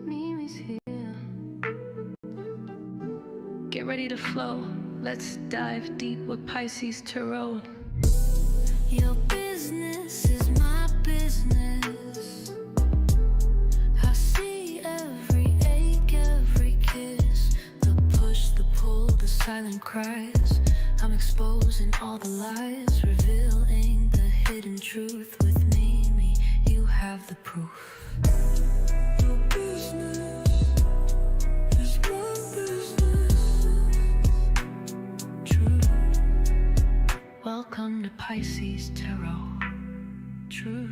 Mimi's here. Get ready to flow. Let's dive deep with Pisces Tarot. Your business is my business. I see every ache, every kiss, the push, the pull, the silent cries. I'm exposing all the lies, revealing the hidden truth. With Mimi, you have the proof. Your business is my business. True. Welcome to Pisces Tarot. True.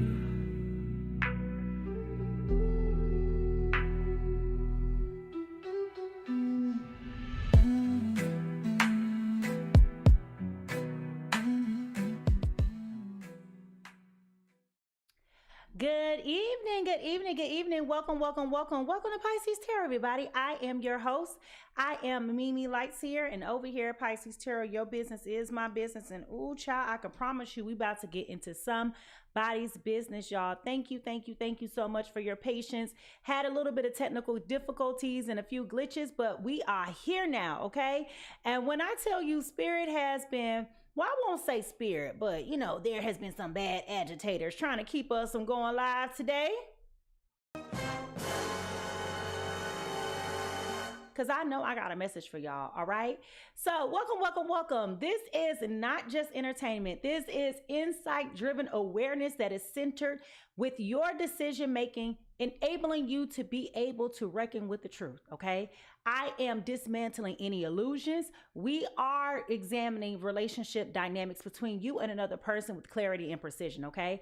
Good evening, good evening, good evening. Welcome to Pisces Tarot, everybody. I am your host. I am Mimi Lightseer, and over here at Pisces Tarot, your business is my business. And ooh, child, I can promise you we about to get into somebody's business, y'all. Thank you so much for your patience. Had a little bit of technical difficulties and a few glitches, but we are here now, okay? And when I tell you Spirit has been, well, I won't say spirit, but you know, there has been some bad agitators trying to keep us from going live today. Because I know I got a message for y'all, all right? So welcome. This is not just entertainment. This is insight-driven awareness that is centered with your decision-making, enabling you to be able to reckon with the truth, okay? I am dismantling any illusions. We are examining relationship dynamics between you and another person with clarity and precision, okay?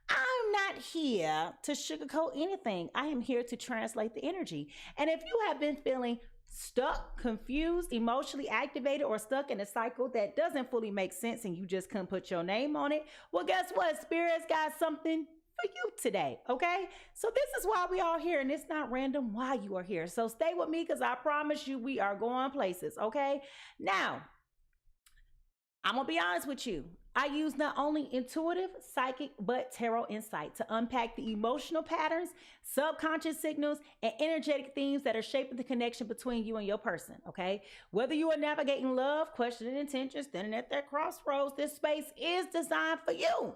I'm not here to sugarcoat anything. I am here to translate the energy. And if you have been feeling stuck, confused, emotionally activated, or stuck in a cycle that doesn't fully make sense and you just couldn't put your name on it, well, guess what? Spirit's got something for you today, okay? So this is why we are here, and it's not random why you are here. So stay with me, because I promise you we are going places, okay? Now, I'm gonna be honest with you. I use not only intuitive, psychic, but tarot insight to unpack the emotional patterns, subconscious signals, and energetic themes that are shaping the connection between you and your person, okay? Whether you are navigating love, questioning intentions, standing at that crossroads, this space is designed for you,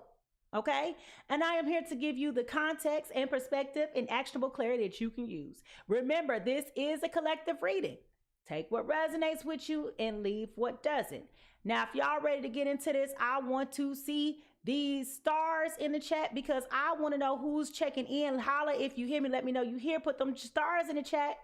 okay? And I am here to give you the context and perspective and actionable clarity that you can use. Remember, this is a collective reading. Take what resonates with you and leave what doesn't. Now, if y'all ready to get into this, I want to see these stars in the chat, because I want to know who's checking in. Holla if you hear me. Let me know you here. Put them stars in the chat.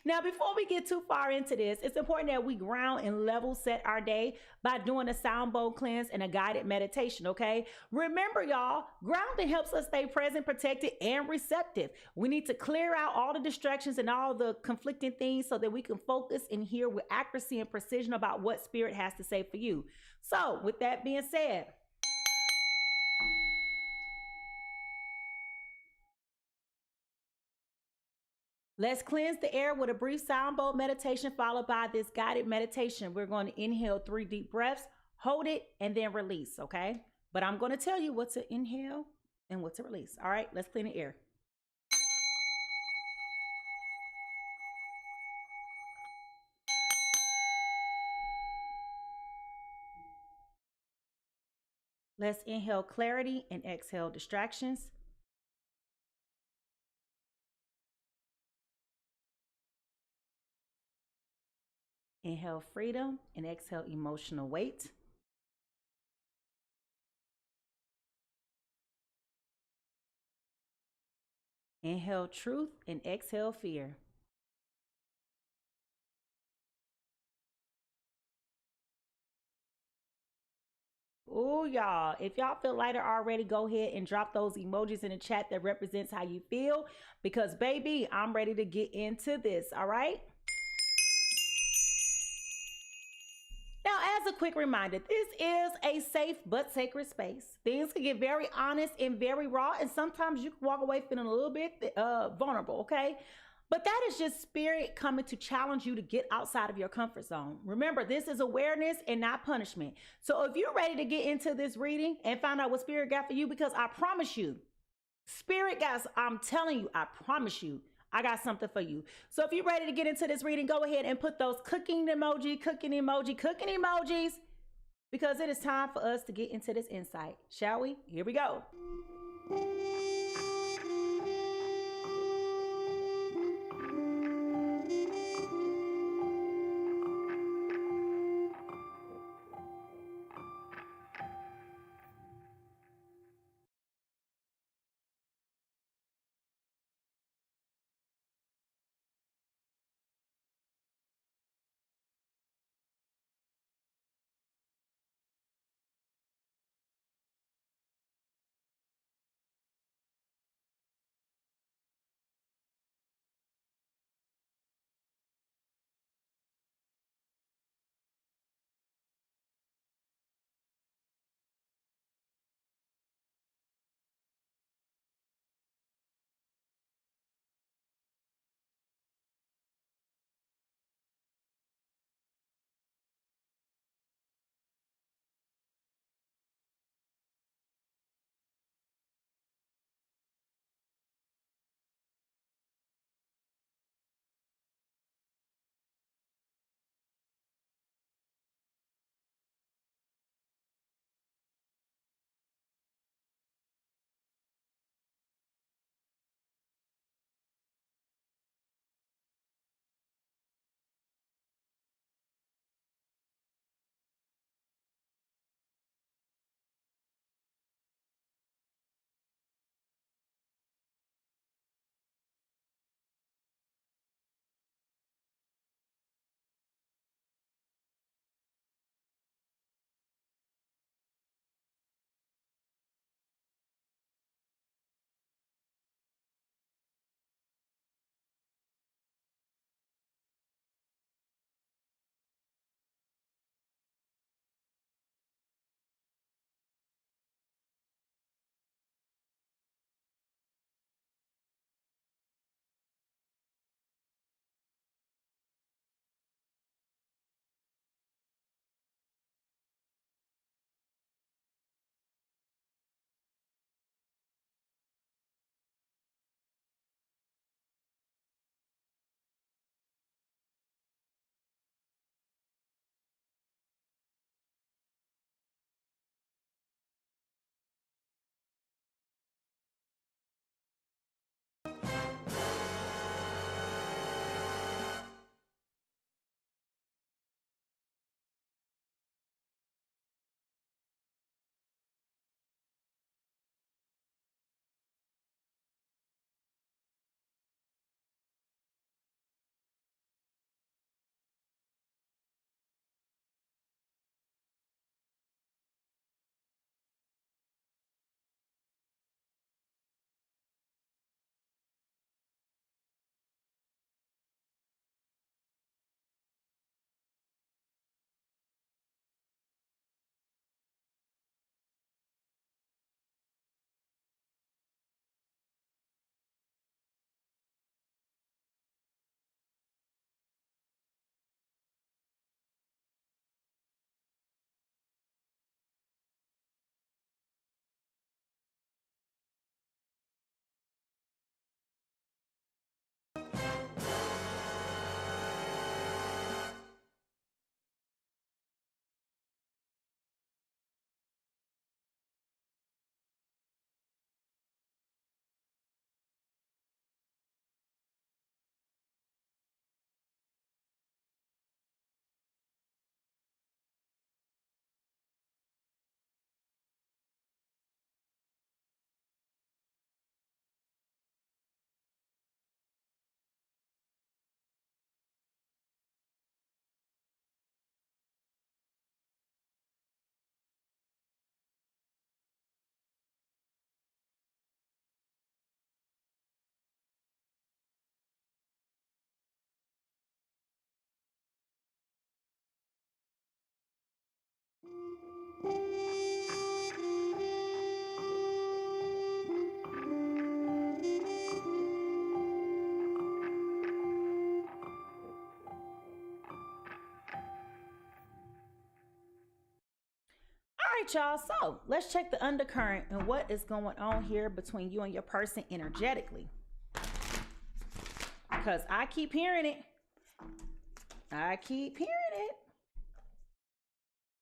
Now, before we get too far into this, it's important that we ground and level set our day by doing a sound bowl cleanse and a guided meditation, okay? Remember, y'all, grounding helps us stay present, protected, and receptive. We need to clear out all the distractions and all the conflicting things so that we can focus and hear with accuracy and precision about what Spirit has to say for you. So, with that being said, let's cleanse the air with a brief sound bowl meditation followed by this guided meditation. We're going to inhale 3 deep breaths, hold it, and then release, okay? But I'm going to tell you what to inhale and what to release. All right, let's clean the air. Let's inhale clarity and exhale distractions. Inhale freedom and exhale emotional weight. Inhale truth and exhale fear. Oh, y'all, if y'all feel lighter already, go ahead and drop those emojis in the chat that represents how you feel, because baby, I'm ready to get into this, all right? Now, as a quick reminder, this is a safe but sacred space. Things can get very honest and very raw, and sometimes you can walk away feeling a little bit vulnerable, okay? But that is just spirit coming to challenge you to get outside of your comfort zone. Remember, this is awareness and not punishment. So if you're ready to get into this reading and find out what spirit got for you, because I promise you, spirit guys, I'm telling you, I promise you, I got something for you. So if you're ready to get into this reading, go ahead and put those cooking emojis, because it is time for us to get into this insight. Shall we? Here we go. right, y'all. So let's check the undercurrent and what is going on here between you and your person energetically. Because I keep hearing it. I keep hearing it.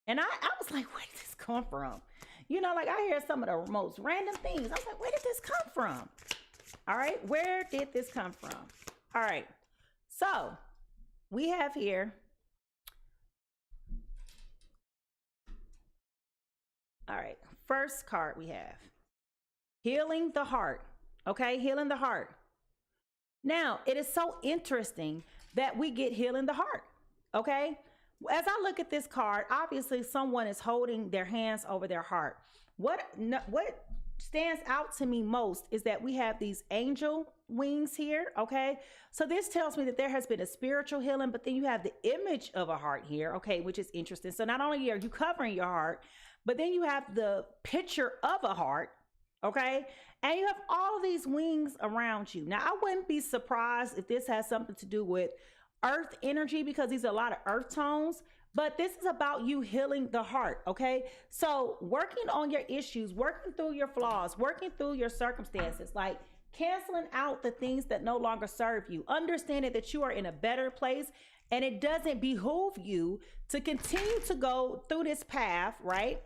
And I was like, where did this come from? You know, like I hear some of the most random things. I was like, where did this come from? All right, where did this come from? All right, so we have here. All right, first card we have healing the heart. Okay, healing the heart. Now, it is so interesting that we get healing the heart. Okay, as I look at this card, obviously someone is holding their hands over their heart. What stands out to me most is that we have these angel wings here. Okay, so this tells me that there has been a spiritual healing, but then you have the image of a heart here. Okay, which is interesting. So not only are you covering your heart, but then you have the picture of a heart. Okay, and you have all of these wings around you. Now, I wouldn't be surprised if this has something to do with earth energy, because these are a lot of earth tones, but this is about you healing the heart. Okay, so working on your issues, working through your flaws, working through your circumstances, like canceling out the things that no longer serve you, understanding that you are in a better place and it doesn't behoove you to continue to go through this path, right,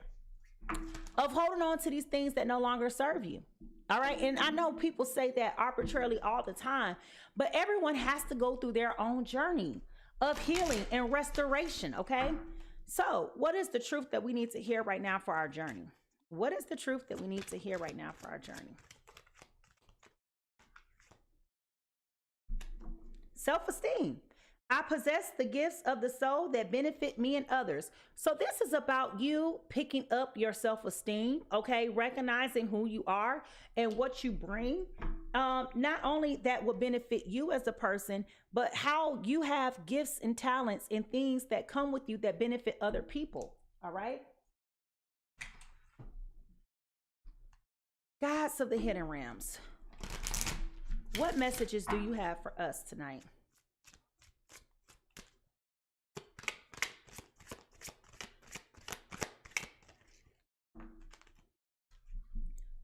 of holding on to these things that no longer serve you. All right, and I know people say that arbitrarily all the time, but everyone has to go through their own journey of healing and restoration. Okay, so what is the truth that we need to hear right now for our journey? What is the truth that we need to hear right now for our journey? Self-esteem. I possess the gifts of the soul that benefit me and others. So this is about you picking up your self-esteem, okay? Recognizing who you are and what you bring. Not only that will benefit you as a person, but how you have gifts and talents and things that come with you that benefit other people, all right? Gods of the hidden realms. What messages do you have for us tonight?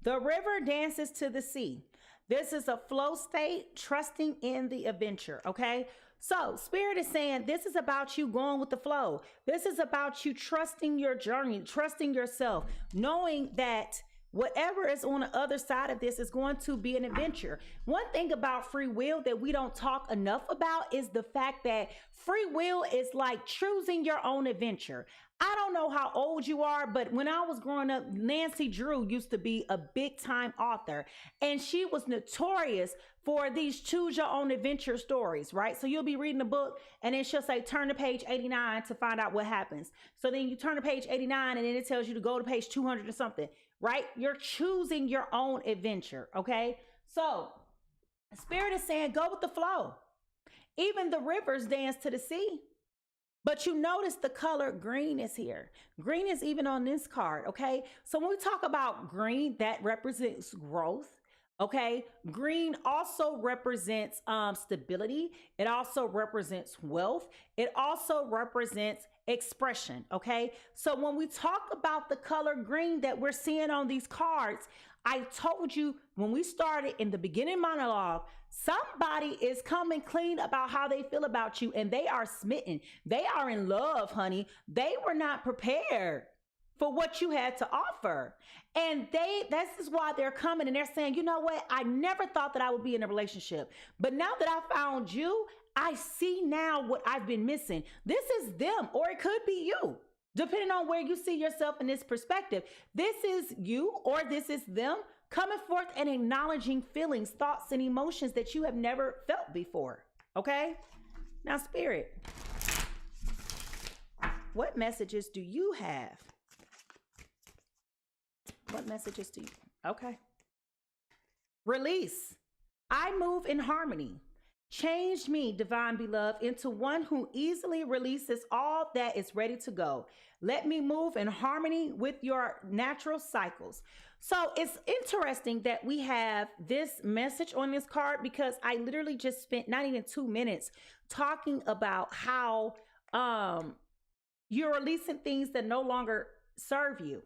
The river dances to the sea. This is a flow state, trusting in the adventure, okay? So Spirit is saying this is about you going with the flow. This is about you trusting your journey, trusting yourself, knowing that whatever is on the other side of this is going to be an adventure. One thing about free will that we don't talk enough about is the fact that free will is like choosing your own adventure. I don't know how old you are, but when I was growing up, Nancy Drew used to be a big time author, and she was notorious for these choose your own adventure stories, right? So you'll be reading a book and then she'll say, turn to page 89 to find out what happens. So then you turn to page 89 and then it tells you to go to page 200 or something, right? You're choosing your own adventure, okay? So Spirit is saying, go with the flow. Even the rivers dance to the sea. But you notice the color green is here. Green is even on this card, okay? So when we talk about green, that represents growth, okay? Green also represents stability. It also represents wealth. It also represents expression, okay? So when we talk about the color green that we're seeing on these cards, I told you when we started in the beginning monologue, somebody is coming clean about how they feel about you, and they are smitten. They are in love, honey. They were not prepared for what you had to offer. And this is why they're coming and they're saying, you know what? I never thought that I would be in a relationship, but now that I found you, I see now what I've been missing. This is them, or it could be you. Depending on where you see yourself in this perspective, this is you or this is them coming forth and acknowledging feelings, thoughts, and emotions that you have never felt before. Okay? Now, Spirit, what messages do you have? What messages do you? Okay. Release. I move in harmony. Change me, divine beloved, into one who easily releases all that is ready to go. Let me move in harmony with your natural cycles. So it's interesting that we have this message on this card, because I literally just spent not even 2 minutes talking about how you're releasing things that no longer serve you.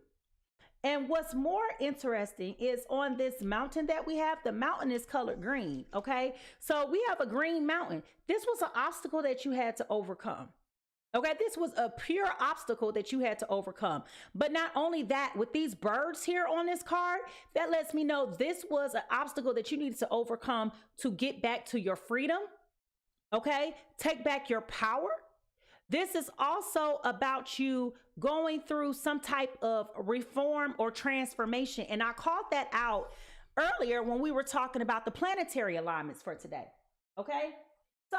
And what's more interesting is on this mountain that we have, the mountain is colored green, okay? So we have a green mountain. This was an obstacle that you had to overcome. Okay, this was a pure obstacle that you had to overcome. But not only that, with these birds here on this card, that lets me know this was an obstacle that you needed to overcome to get back to your freedom. Okay, take back your power. This is also about you going through some type of reform or transformation. And I called that out earlier when we were talking about the planetary alignments for today. Okay, so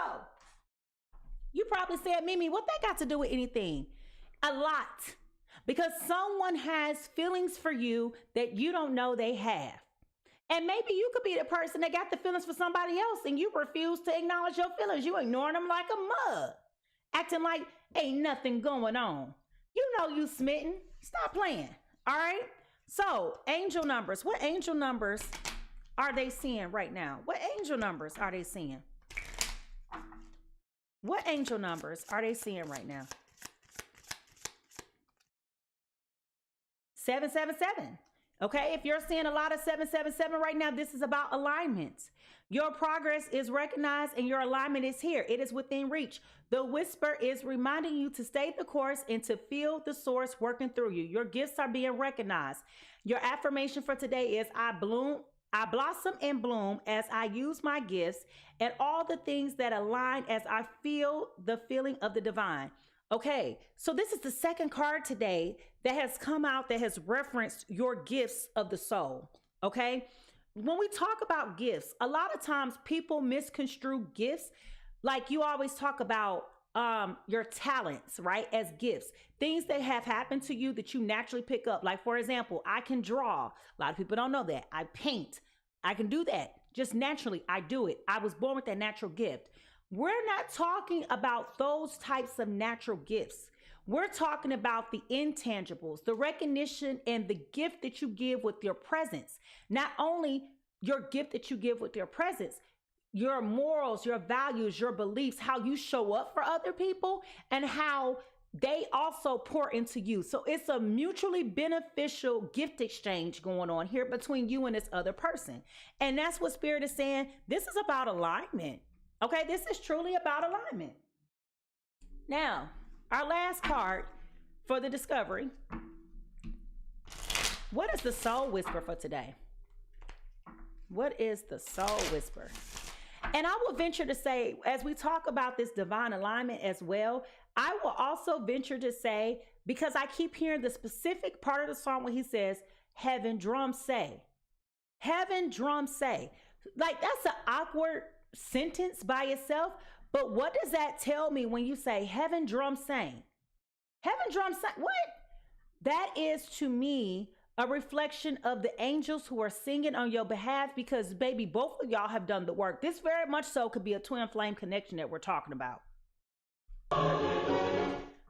you probably said, Mimi, what that got to do with anything? A lot. Because someone has feelings for you that you don't know they have. And maybe you could be the person that got the feelings for somebody else and you refuse to acknowledge your feelings. You ignoring them like a mug, acting like ain't nothing going on. You know you smitten. Stop playing. All right? So, angel numbers. What angel numbers are they seeing right now? What angel numbers are they seeing? What angel numbers are they seeing right now? 777. Okay, if you're seeing a lot of 777 right now, this is about alignment. Your progress is recognized and your alignment is here. It is within reach. The whisper is reminding you to stay the course and to feel the source working through you. Your gifts are being recognized. Your affirmation for today is I blossom and bloom as I use my gifts and all the things that align as I feel the feeling of the divine. Okay, so this is the second card today that has come out that has referenced your gifts of the soul. Okay, when we talk about gifts, a lot of times people misconstrue gifts. Like you always talk about your talents, right, as gifts, things that have happened to you that you naturally pick up. Like, for example, I can draw. A lot of people don't know that. I paint. I can do that just naturally. I do it. I was born with that natural gift. We're not talking about those types of natural gifts. We're talking about the intangibles, the recognition and the gift that you give with your presence. Not only your gift that you give with your presence, your morals, your values, your beliefs, how you show up for other people and how they also pour into you. So it's a mutually beneficial gift exchange going on here between you and this other person. And that's what Spirit is saying. This is about alignment. Okay, this is truly about alignment. Now, our last card for the discovery. What is the soul whisper for today? What is the soul whisper? And I will venture to say, as we talk about this divine alignment as well, I will also venture to say, because I keep hearing the specific part of the song where he says, heaven drum say. Heaven drum say. Like, that's an awkward sentence by itself, but what does that tell me when you say heaven drum sang? Heaven drum sang, what? That is to me a reflection of the angels who are singing on your behalf, because baby, both of y'all have done the work. This very much so could be a twin flame connection that we're talking about.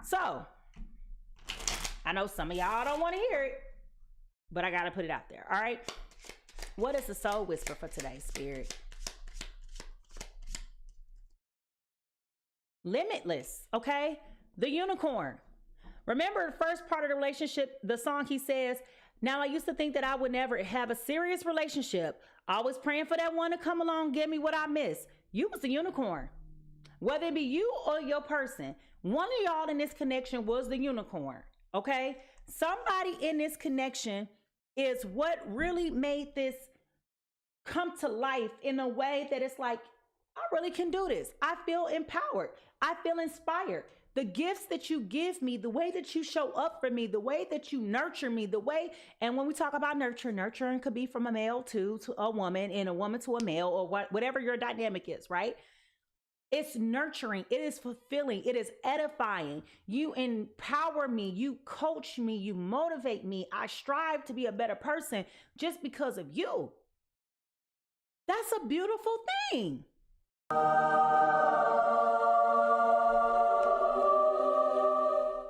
So I know some of y'all don't want to hear it, but I got to put it out there. All right. What is the soul whisper for today, Spirit? Limitless. Okay. The unicorn. Remember the first part of the relationship, the song he says, now I used to think that I would never have a serious relationship. Always praying for that one to come along, give me what I miss. You was the unicorn. Whether it be you or your person, one of y'all in this connection was the unicorn. Okay. Somebody in this connection is what really made this come to life in a way that it's like, I really can do this. I feel empowered. I feel inspired. The gifts that you give me, the way that you show up for me, the way that you nurture me, the way, and when we talk about nurturing could be from a male to a woman and a woman to a male or whatever your dynamic is, right? It's nurturing. It is fulfilling. It is edifying. You empower me. You coach me. You motivate me. I strive to be a better person just because of you. That's a beautiful thing.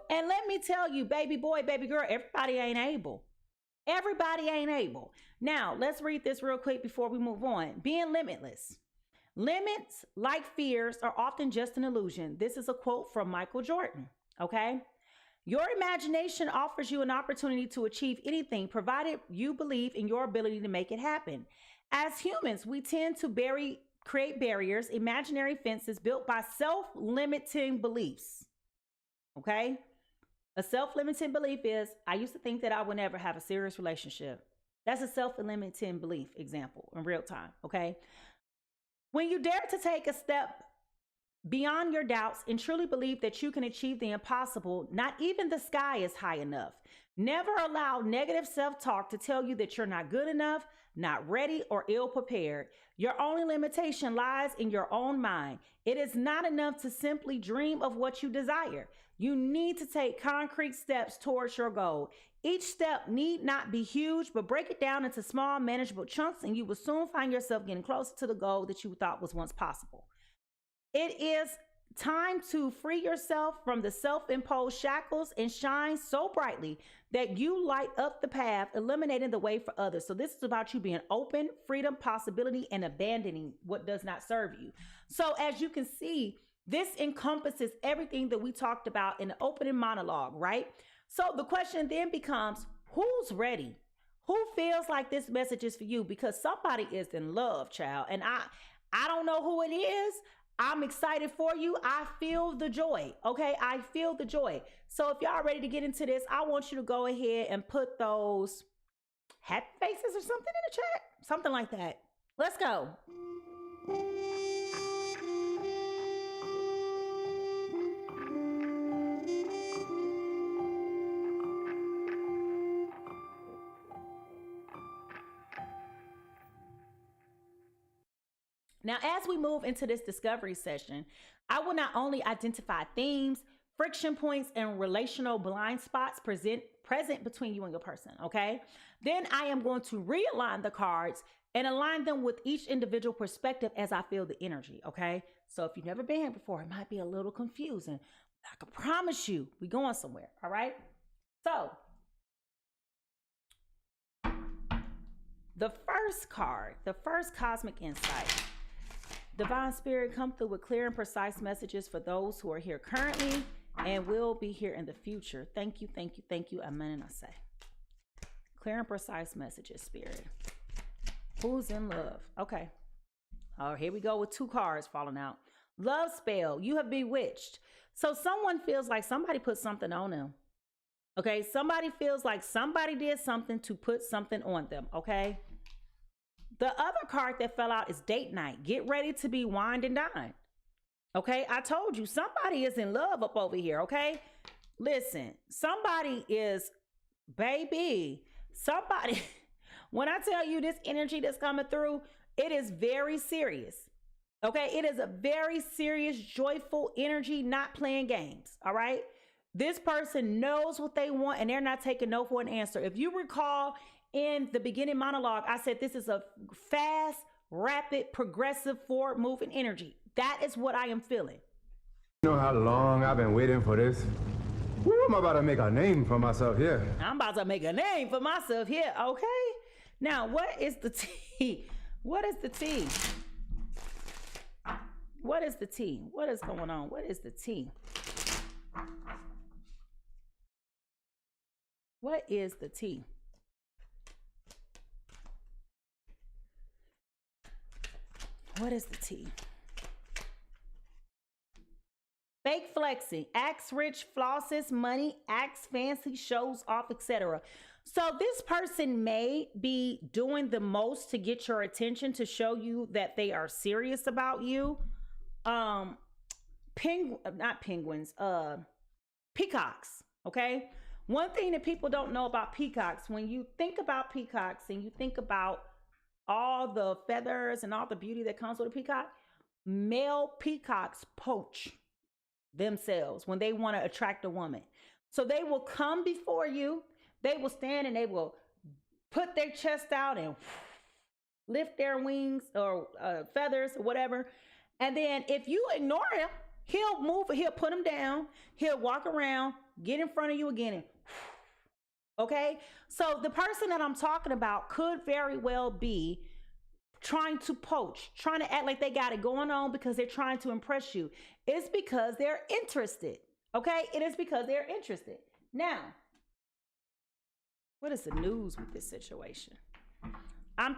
And let me tell you, baby boy, baby girl, everybody ain't able. Everybody ain't able. Now, let's read this real quick before we move on. Being limitless. Limits, like fears, are often just an illusion. This is a quote from Michael Jordan, okay? Your imagination offers you an opportunity to achieve anything, provided you believe in your ability to make it happen. As humans, we tend to create barriers, imaginary fences built by self-limiting beliefs. Okay? A self-limiting belief is, I used to think that I would never have a serious relationship. That's a self-limiting belief example in real time. Okay? When you dare to take a step beyond your doubts and truly believe that you can achieve the impossible, not even the sky is high enough. Never allow negative self-talk to tell you that you're not good enough, not ready, or ill-prepared. Your only limitation lies in your own mind. It is not enough to simply dream of what you desire. You need to take concrete steps towards your goal. Each step need not be huge, but break it down into small, manageable chunks, and you will soon find yourself getting closer to the goal that you thought was once possible. It is time to free yourself from the self-imposed shackles and shine so brightly that you light up the path, eliminating the way for others. So this is about you being open, freedom, possibility, and abandoning what does not serve you. So as you can see, this encompasses everything that we talked about in the opening monologue, right? So the question then becomes, who's ready? Who feels like this message is for you? Because somebody is in love, child. And I don't know who it is. I'm excited for you. I feel the joy. Okay. I feel the joy. So if y'all ready to get into this, I want you to go ahead and put those happy faces or something in the chat. Something like that. Let's go. Now, as we move into this discovery session, I will not only identify themes, friction points, and relational blind spots present between you and your person, okay? Then I am going to realign the cards and align them with each individual perspective as I feel the energy, okay? So if you've never been here before, it might be a little confusing. I can promise you we're going somewhere, all right? So the first card, the first cosmic insight. Divine Spirit, come through with clear and precise messages for those who are here currently and will be here in the future. Thank you, thank you, thank you. Amen. And I say, clear and precise messages, Spirit. Who's in love? Okay. Oh, here we go with two cards falling out. Love spell. You have bewitched. So someone feels like somebody put something on them. Okay. Somebody feels like somebody did something to put something on them. Okay. The other card that fell out is date night. Get ready to be wined and dined. Okay, I told you somebody is in love up over here. Okay, listen, somebody is, baby, somebody. When I tell you this energy that's coming through, it is very serious. Okay, it is a very serious, joyful energy, not playing games. All right, this person knows what they want and they're not taking no for an answer. If you recall, in the beginning monologue, I said this is a fast, rapid, progressive, forward-moving energy. That is what I am feeling. You know how long I've been waiting for this? Woo, I'm about to make a name for myself here. I'm about to make a name for myself here, okay? Now, what is the tea? What is the tea? What is the tea? What is going on? What is the tea? What is the tea? What is the tea? Fake flexing, acts rich, flosses money, acts fancy, shows off, etc. So this person may be doing the most to get your attention, to show you that they are serious about you. Peacocks, okay? One thing that people don't know about peacocks, when you think about peacocks and you think about all the feathers and all the beauty that comes with a peacock, male peacocks poach themselves when they want to attract a woman. So they will come before you, they will stand and they will put their chest out and lift their wings or feathers or whatever. And then if you ignore him, he'll move, he'll put them down, he'll walk around, get in front of you again and okay, so the person that I'm talking about could very well be trying to poach, trying to act like they got it going on because they're trying to impress you. It's because they're interested, okay? It is because they're interested. Now, what is the news with this situation? I'm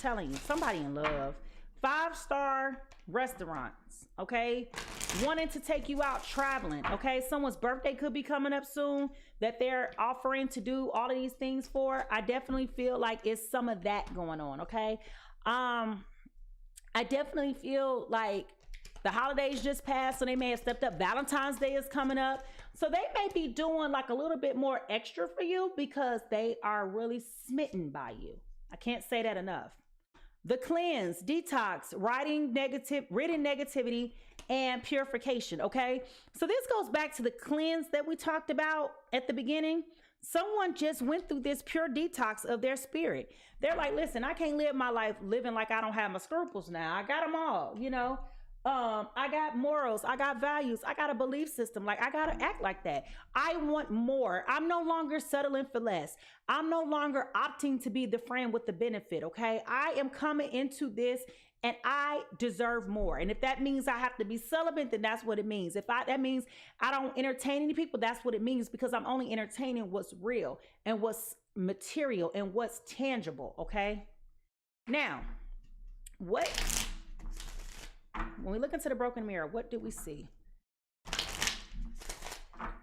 telling you, somebody in love. 5-star restaurants, okay? Wanting to take you out traveling, okay? Someone's birthday could be coming up soon that they're offering to do all of these things for. I definitely feel like it's some of that going on, okay? I definitely feel like the holidays just passed, so they may have stepped up. Valentine's Day is coming up. So they may be doing like a little bit more extra for you because they are really smitten by you. I can't say that enough. The cleanse, detox, ridding negativity, and purification, okay? So this goes back to the cleanse that we talked about at the beginning. Someone just went through this pure detox of their spirit. They're like, listen, I can't live my life living like I don't have my scruples now. I got them all, you know? I got morals, I got values, I got a belief system. Like, I gotta act like that. I want more. I'm no longer settling for less. I'm no longer opting to be the friend with the benefit, okay? I am coming into this and I deserve more. And if that means I have to be celibate, then that's what it means. If that means I don't entertain any people, that's what it means, because I'm only entertaining what's real and what's material and what's tangible, okay? Now, when we look into the broken mirror, what do we see?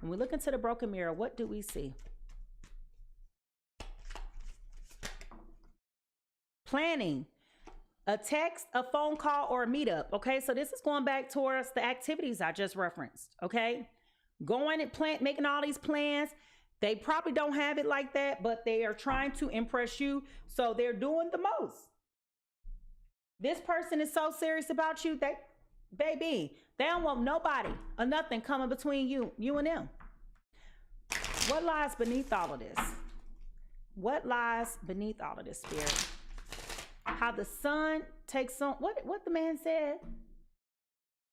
When we look into the broken mirror, what do we see? Planning, a text, a phone call, or a meetup. Okay, so this is going back towards the activities I just referenced. Okay, going and making all these plans. They probably don't have it like that, but they are trying to impress you, so they're doing the most. This person is so serious about you that, baby, they don't want nobody or nothing coming between you and them. What lies beneath all of this? What lies beneath all of this, spirit? How the sun takes on, what the man said?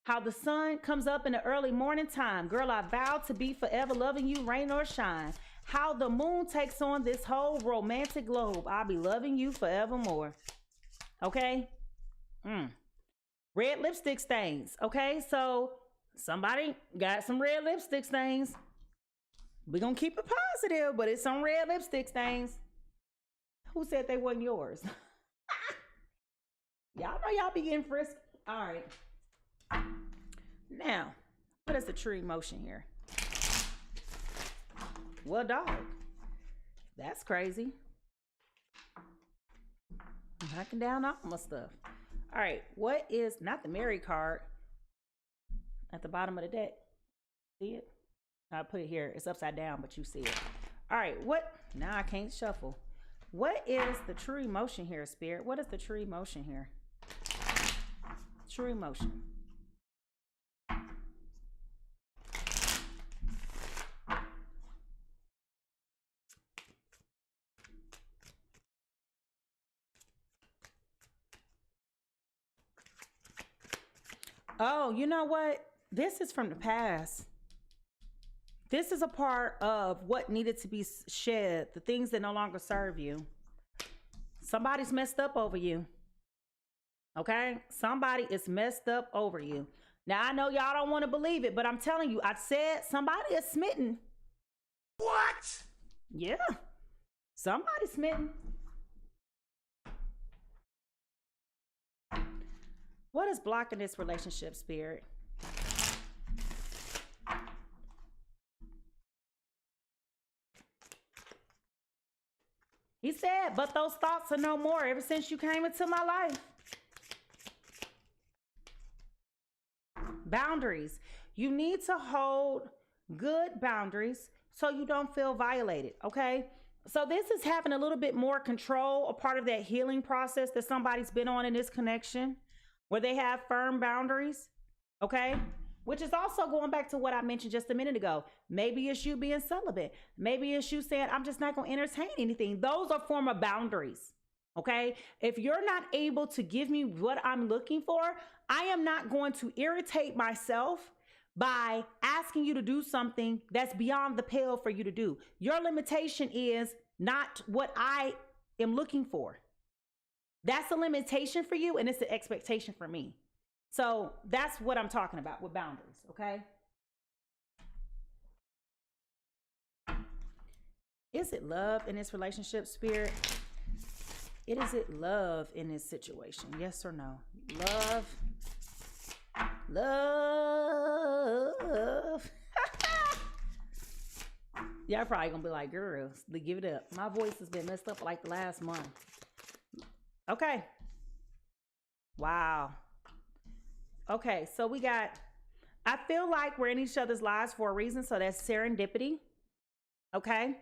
How the sun comes up in the early morning time. Girl, I vow to be forever loving you, rain or shine. How the moon takes on this whole romantic globe. I'll be loving you forevermore. Okay? Red lipstick stains. Okay, so somebody got some red lipstick stains. We're gonna keep it positive, but it's some red lipstick stains. Who said they wasn't yours? Y'all know y'all be getting frisky. All right. Now, what is the true emotion here? Well, dog, that's crazy. I'm knocking down all my stuff. All right, what is, not the married card, at the bottom of the deck? See it? I put it here. It's upside down, but you see it. All right, what? Now I can't shuffle. What is the true emotion here, spirit? What is the true emotion here? True emotion. Oh, you know what? This is from the past. This is a part of what needed to be shed, the things that no longer serve you. Somebody's messed up over you. Okay? Somebody is messed up over you. Now, I know y'all don't want to believe it, but I'm telling you, I said somebody is smitten. What? Yeah. Somebody's smitten. What is blocking this relationship, spirit? He said, but those thoughts are no more ever since you came into my life. Boundaries. You need to hold good boundaries so you don't feel violated, okay? So this is having a little bit more control, a part of that healing process that somebody's been on in this connection, where they have firm boundaries, okay? Which is also going back to what I mentioned just a minute ago. Maybe it's you being celibate. Maybe it's you saying, I'm just not going to entertain anything. Those are form of boundaries, okay? If you're not able to give me what I'm looking for, I am not going to irritate myself by asking you to do something that's beyond the pale for you to do. Your limitation is not what I am looking for. That's a limitation for you, and it's an expectation for me. So that's what I'm talking about with boundaries, okay? Is it love in this relationship, Spirit? Is it love in this situation? Yes or no? Love. Love. Y'all probably gonna be like, girls, give it up. My voice has been messed up for like the last month. Okay. Wow. Okay, so we got, I feel like we're in each other's lives for a reason, so that's serendipity. Okay.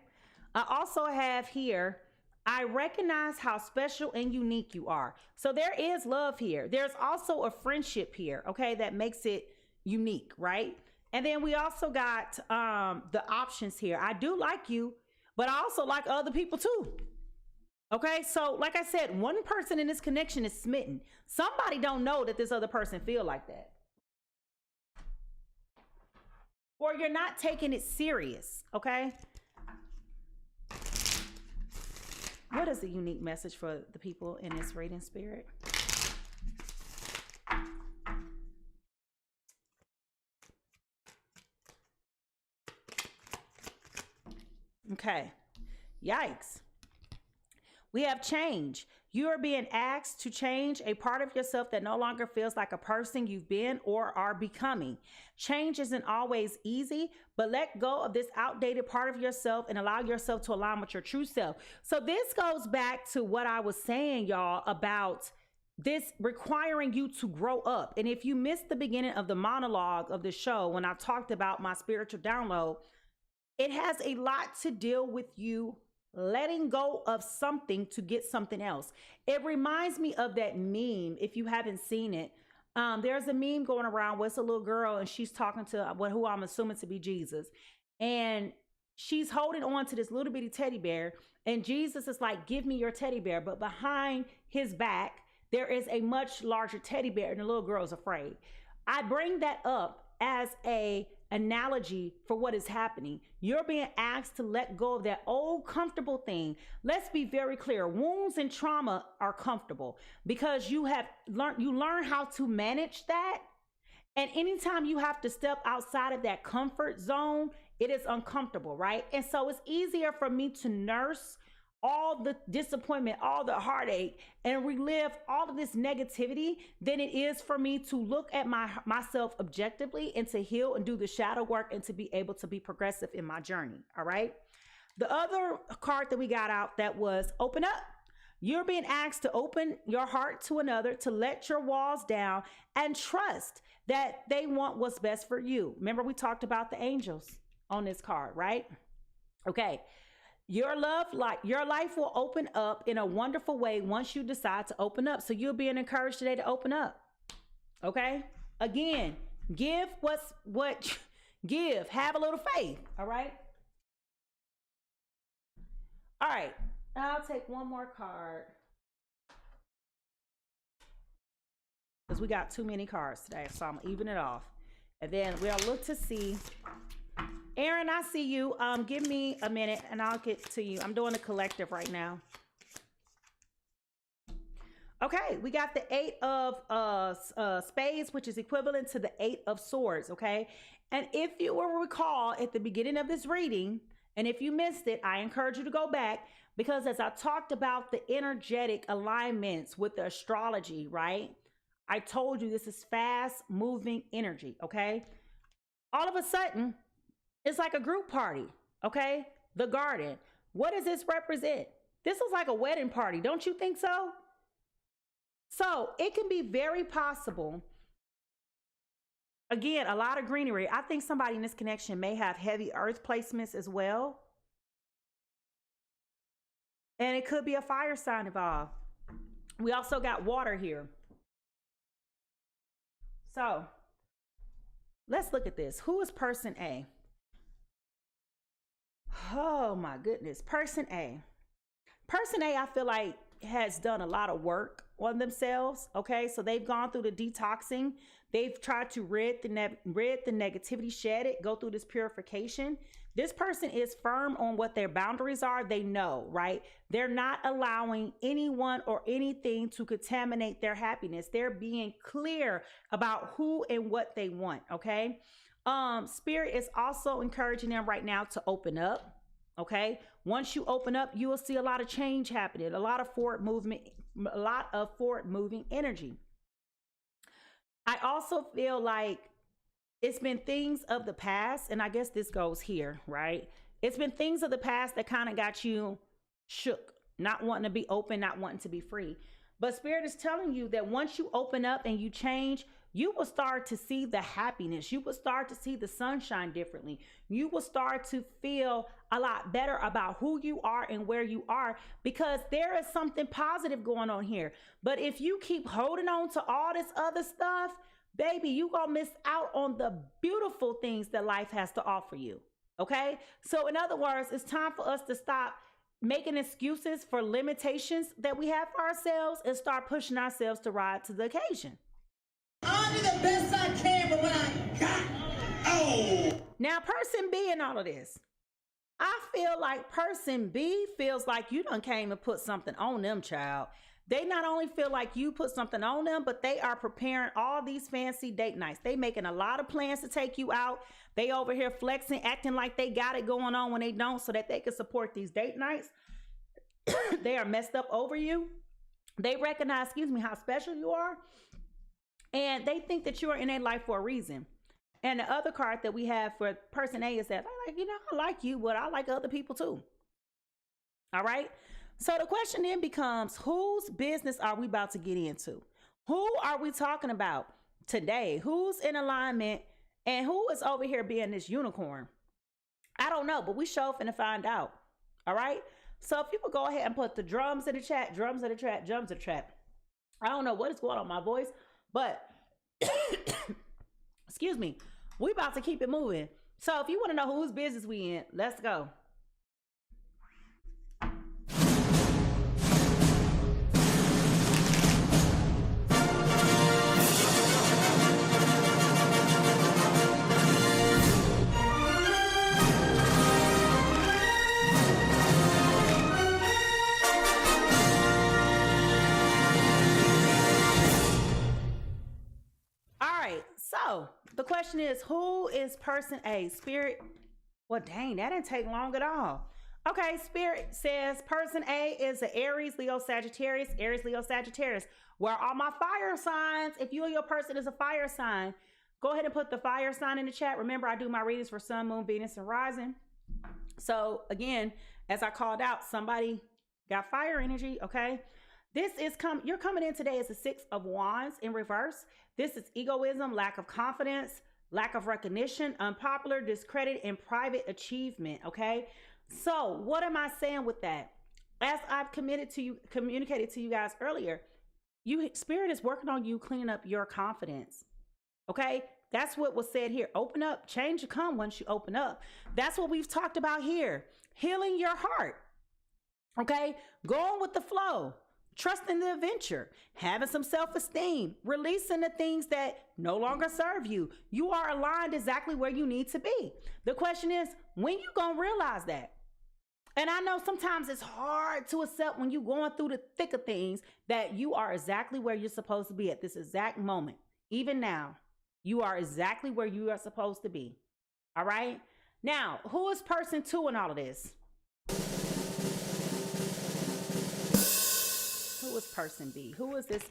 I also have here, I recognize how special and unique you are. So there is love here. There's also a friendship here, okay, that makes it unique, right? And then we also got the options here. I do like you, but I also like other people too. Okay, so like I said, one person in this connection is smitten. Somebody don't know that this other person feel like that. Or you're not taking it serious, okay? What is the unique message for the people in this reading, Spirit? Okay, yikes. We have change. You are being asked to change a part of yourself that no longer feels like a person you've been or are becoming. Change isn't always easy, but let go of this outdated part of yourself and allow yourself to align with your true self. So this goes back to what I was saying, y'all, about this requiring you to grow up. And if you missed the beginning of the monologue of the show, when I talked about my spiritual download, it has a lot to deal with you letting go of something to get something else. It reminds me of that meme, if you haven't seen it. There's a meme going around where it's a little girl and she's talking to who I'm assuming to be Jesus. And she's holding on to this little bitty teddy bear. And Jesus is like, give me your teddy bear. But behind his back, there is a much larger teddy bear and the little girl's afraid. I bring that up as a analogy for what is happening. You're being asked to let go of that old comfortable thing. Let's be very clear. Wounds and trauma are comfortable because you learn how to manage that. And anytime you have to step outside of that comfort zone, it is uncomfortable, right? And so it's easier for me to nurse all the disappointment, all the heartache, and relive all of this negativity than it is for me to look at myself objectively and to heal and do the shadow work and to be able to be progressive in my journey, all right? The other card that we got out that was open up. You're being asked to open your heart to another, to let your walls down and trust that they want what's best for you. Remember, we talked about the angels on this card, right? Okay. Your life will open up in a wonderful way once you decide to open up. So you're being encouraged today to open up. Okay? Again, give give. Have a little faith. All right? All right. I'll take one more card. Because we got too many cards today. So I'm even it off. And then we'll look to see. Aaron, I see you. Give me a minute and I'll get to you. I'm doing a collective right now. Okay, we got the 8 of spades, which is equivalent to the 8 of swords, okay? And if you will recall at the beginning of this reading, and if you missed it, I encourage you to go back because as I talked about the energetic alignments with the astrology, right? I told you this is fast moving energy, okay? All of a sudden, it's like a group party, okay? The garden. What does this represent? This is like a wedding party. Don't you think so? So it can be very possible. Again, a lot of greenery. I think somebody in this connection may have heavy earth placements as well. And it could be a fire sign involved. We also got water here. So let's look at this. Who is person A? Oh my goodness. Person A. Person A, I feel like has done a lot of work on themselves. Okay. So they've gone through the detoxing. They've tried to rid the negativity, shed it, go through this purification. This person is firm on what their boundaries are. They know, right? They're not allowing anyone or anything to contaminate their happiness. They're being clear about who and what they want. Okay. Spirit is also encouraging them right now to open up. Okay. Once you open up, you will see a lot of change happening, a lot of forward movement, a lot of forward moving energy. I also feel like it's been things of the past, and I guess this goes here, right? It's been things of the past that kind of got you shook, not wanting to be open, not wanting to be free. But Spirit is telling you that once you open up and you change, you will start to see the happiness. You will start to see the sunshine differently. You will start to feel a lot better about who you are and where you are, because there is something positive going on here. But if you keep holding on to all this other stuff, baby, you gonna miss out on the beautiful things that life has to offer you. Okay? So in other words, it's time for us to stop making excuses for limitations that we have for ourselves and start pushing ourselves to ride to the occasion. I'll do the best I can for what I got. Oh! Now, person B in all of this, I feel like person B feels like you done came and put something on them, child. They not only feel like you put something on them, but they are preparing all these fancy date nights. They making a lot of plans to take you out. They over here flexing, acting like they got it going on when they don't, so that they can support these date nights. They are messed up over you. They recognize, how special you are. And they think that you are in their life for a reason. And the other card that we have for person A is that, I like you, but I like other people too. All right. So the question then becomes, whose business are we about to get into? Who are we talking about today? Who's in alignment and who is over here being this unicorn? I don't know, but we sure finna find out. All right. So if you would go ahead and put the drums in the chat, drums in the chat, drums in the chat. I don't know what is going on with my voice, but excuse me, we about to keep it moving. So if you want to know whose business we in, let's go. So the question is, who is person A? Spirit, well, dang, that didn't take long at all. Okay, Spirit says person A is the Aries, Leo, Sagittarius, Aries, Leo, Sagittarius. Where are my fire signs? If you or your person is a fire sign, go ahead and put the fire sign in the chat. Remember, I do my readings for Sun, Moon, Venus, and Rising. So again, as I called out, somebody got fire energy, okay? You're coming in today as the 6 of Wands in reverse. This is egoism, lack of confidence, lack of recognition, unpopular, discredit, and private achievement, okay? So what am I saying with that? As I've communicated to you guys earlier, Spirit is working on you cleaning up your confidence, okay? That's what was said here. Open up, change will come once you open up. That's what we've talked about here. Healing your heart, okay? Going with the flow. Trusting the adventure, having some self-esteem, releasing the things that no longer serve you. You are aligned exactly where you need to be. The question is, when you gonna realize that? And I know sometimes it's hard to accept when you're going through the thick of things that you are exactly where you're supposed to be at this exact moment. Even now, you are exactly where you are supposed to be. All right? Now, who is person 2 in all of this? Who is person B? Who is this?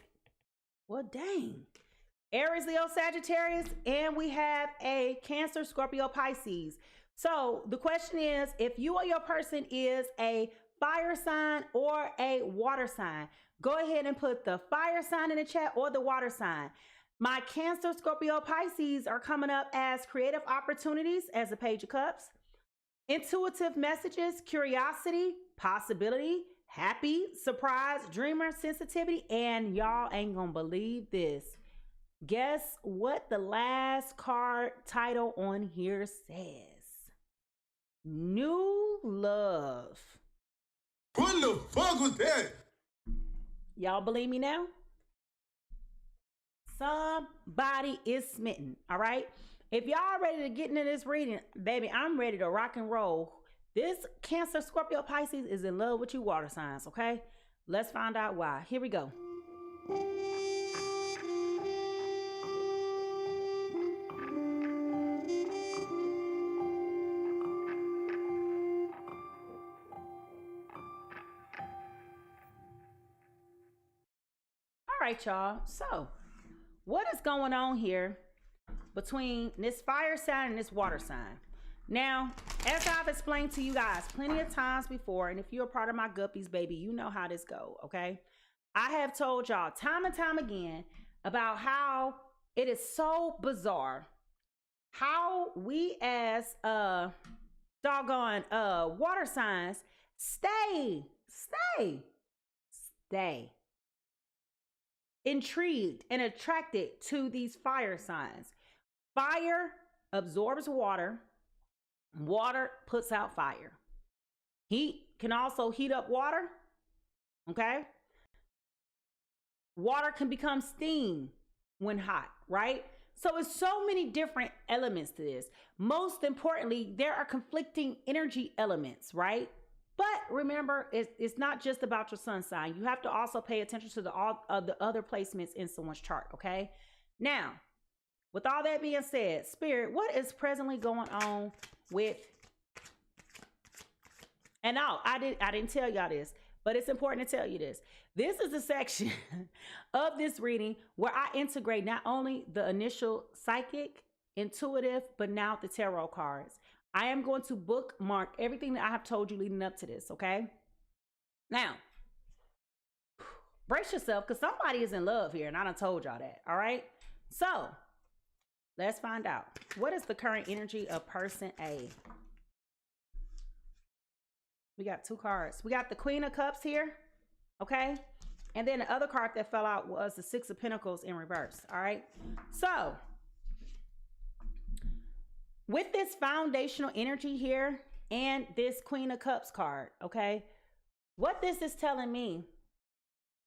Well, dang. Aries, Leo, Sagittarius, and we have a Cancer, Scorpio, Pisces. So the question is, if you or your person is a fire sign or a water sign, go ahead and put the fire sign in the chat or the water sign. My Cancer, Scorpio, Pisces are coming up as creative opportunities as a Page of Cups, intuitive messages, curiosity, possibility, happy, surprise, dreamer, sensitivity, and y'all ain't gonna believe this. Guess what the last card title on here says? New love. What the fuck was that? Y'all believe me now? Somebody is smitten, all right? If y'all ready to get into this reading, baby, I'm ready to rock and roll. This Cancer, Scorpio, Pisces is in love with you water signs, okay? Let's find out why. Here we go. right, y'all. So what is going on here between this fire sign and this water sign? Now, as I've explained to you guys plenty of times before, and if you're a part of my guppies, baby, you know how this go, okay? I have told y'all time and time again about how it is so bizarre how we as doggone water signs stay intrigued and attracted to these fire signs. Fire absorbs water. Water puts out fire. Heat can also heat up water. Okay. Water can become steam when hot, right? So it's so many different elements to this. Most importantly, there are conflicting energy elements, right? But remember, it's not just about your sun sign. You have to also pay attention to the other placements in someone's chart, okay? Now, with all that being said, Spirit, what is presently going on with, and no, I didn't tell y'all this, but it's important to tell you this. This is a section of this reading where I integrate not only the initial psychic, intuitive, but now the tarot cards. I am going to bookmark everything that I have told you leading up to this, okay? Now, brace yourself because somebody is in love here, and I done told y'all that, all right? So, let's find out. What is the current energy of person A? We got two cards. We got the Queen of Cups here, okay? And then the other card that fell out was the Six of Pentacles in reverse, all right? So, with this foundational energy here and this Queen of Cups card, okay? What this is telling me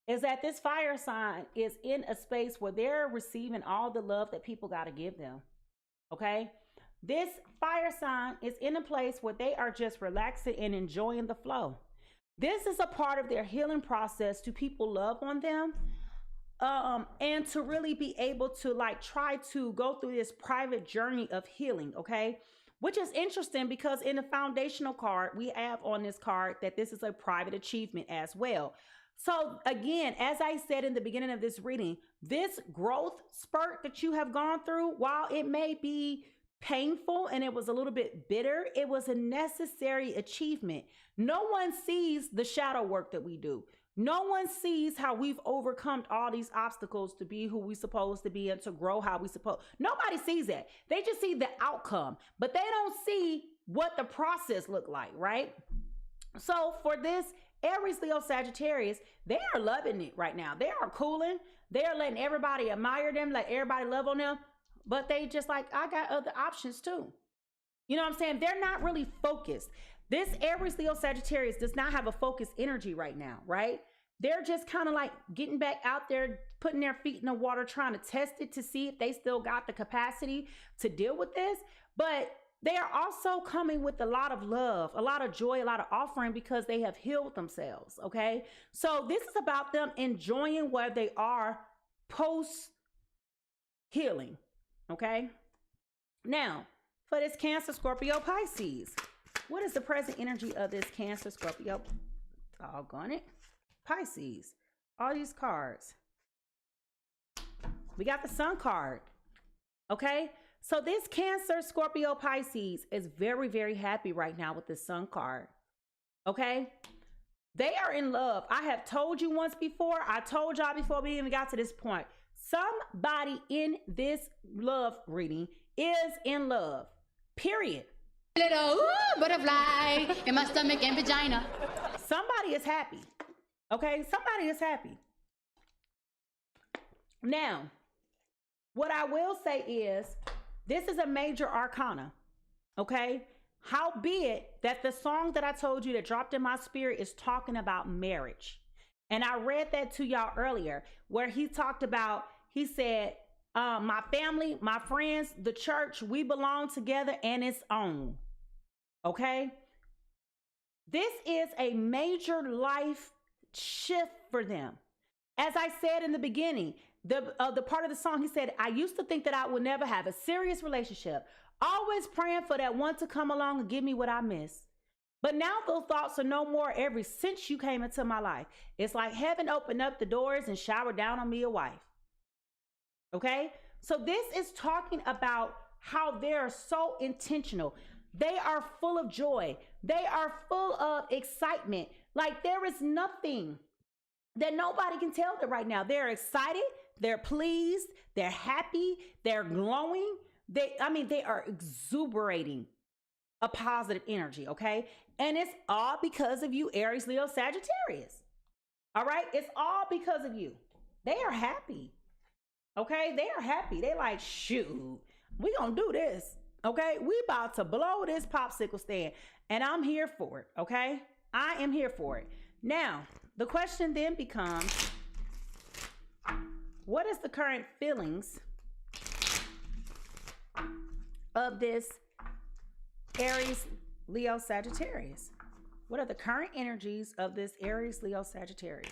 is that this fire sign is in a space where they're receiving all the love that people got to give them, okay? This fire sign is in a place where they are just relaxing and enjoying the flow. This is a part of their healing process to people love on them, and to really be able to like try to go through this private journey of healing, okay? Which is interesting because in the foundational card, we have on this card that this is a private achievement as well. So again, as I said in the beginning of this reading, this growth spurt that you have gone through, while it may be painful and it was a little bit bitter, it was a necessary achievement. No one sees the shadow work that we do. No one sees how we've overcome all these obstacles to be who we're supposed to be and to grow how we supposed. Nobody sees that. They just see the outcome, but they don't see what the process looked like, right? So for this Aries, Leo, Sagittarius, they are loving it right now. They are cooling. They are letting everybody admire them, let everybody love on them. But they just like, I got other options too. You know what I'm saying? They're not really focused. This Aries, Leo, Sagittarius does not have a focused energy right now, right? They're just kind of like getting back out there, putting their feet in the water, trying to test it to see if they still got the capacity to deal with this. But they are also coming with a lot of love, a lot of joy, a lot of offering because they have healed themselves, okay? So this is about them enjoying where they are post-healing, okay? Now, for this Cancer, Scorpio, Pisces, what is the present energy of this Cancer, Scorpio, doggone it, Pisces? All these cards. We got the Sun card, okay? So this Cancer, Scorpio, Pisces is very, very happy right now with the Sun card, okay? They are in love. I have told you once before. I told y'all before we even got to this point. Somebody in this love reading is in love, period. Little butterfly in my stomach and vagina. Somebody is happy, okay? Somebody is happy. Now, what I will say is, this is a major arcana, okay? Howbeit that the song that I told you that dropped in my spirit is talking about marriage. And I read that to y'all earlier where he talked about, he said, my family, my friends, the church, we belong together and it's on, okay? This is a major life shift for them. As I said in the beginning, the part of the song, he said, I used to think that I would never have a serious relationship, always praying for that one to come along and give me what I miss. But now those thoughts are no more ever since you came into my life. It's like heaven opened up the doors and showered down on me a wife. Okay? So this is talking about how they're so intentional. They are full of joy. They are full of excitement. Like there is nothing that nobody can tell them right now. They're excited. They're pleased. They're happy. They're glowing. They are exuberating a positive energy, okay? And it's all because of you, Aries, Leo, Sagittarius. All right? It's all because of you. They are happy. Okay? They are happy. They like, shoot, we gonna do this. Okay? We about to blow this popsicle stand. And I'm here for it. Okay? I am here for it. Now, the question then becomes, what is the current feelings of this Aries, Leo, Sagittarius? What are the current energies of this Aries, Leo, Sagittarius?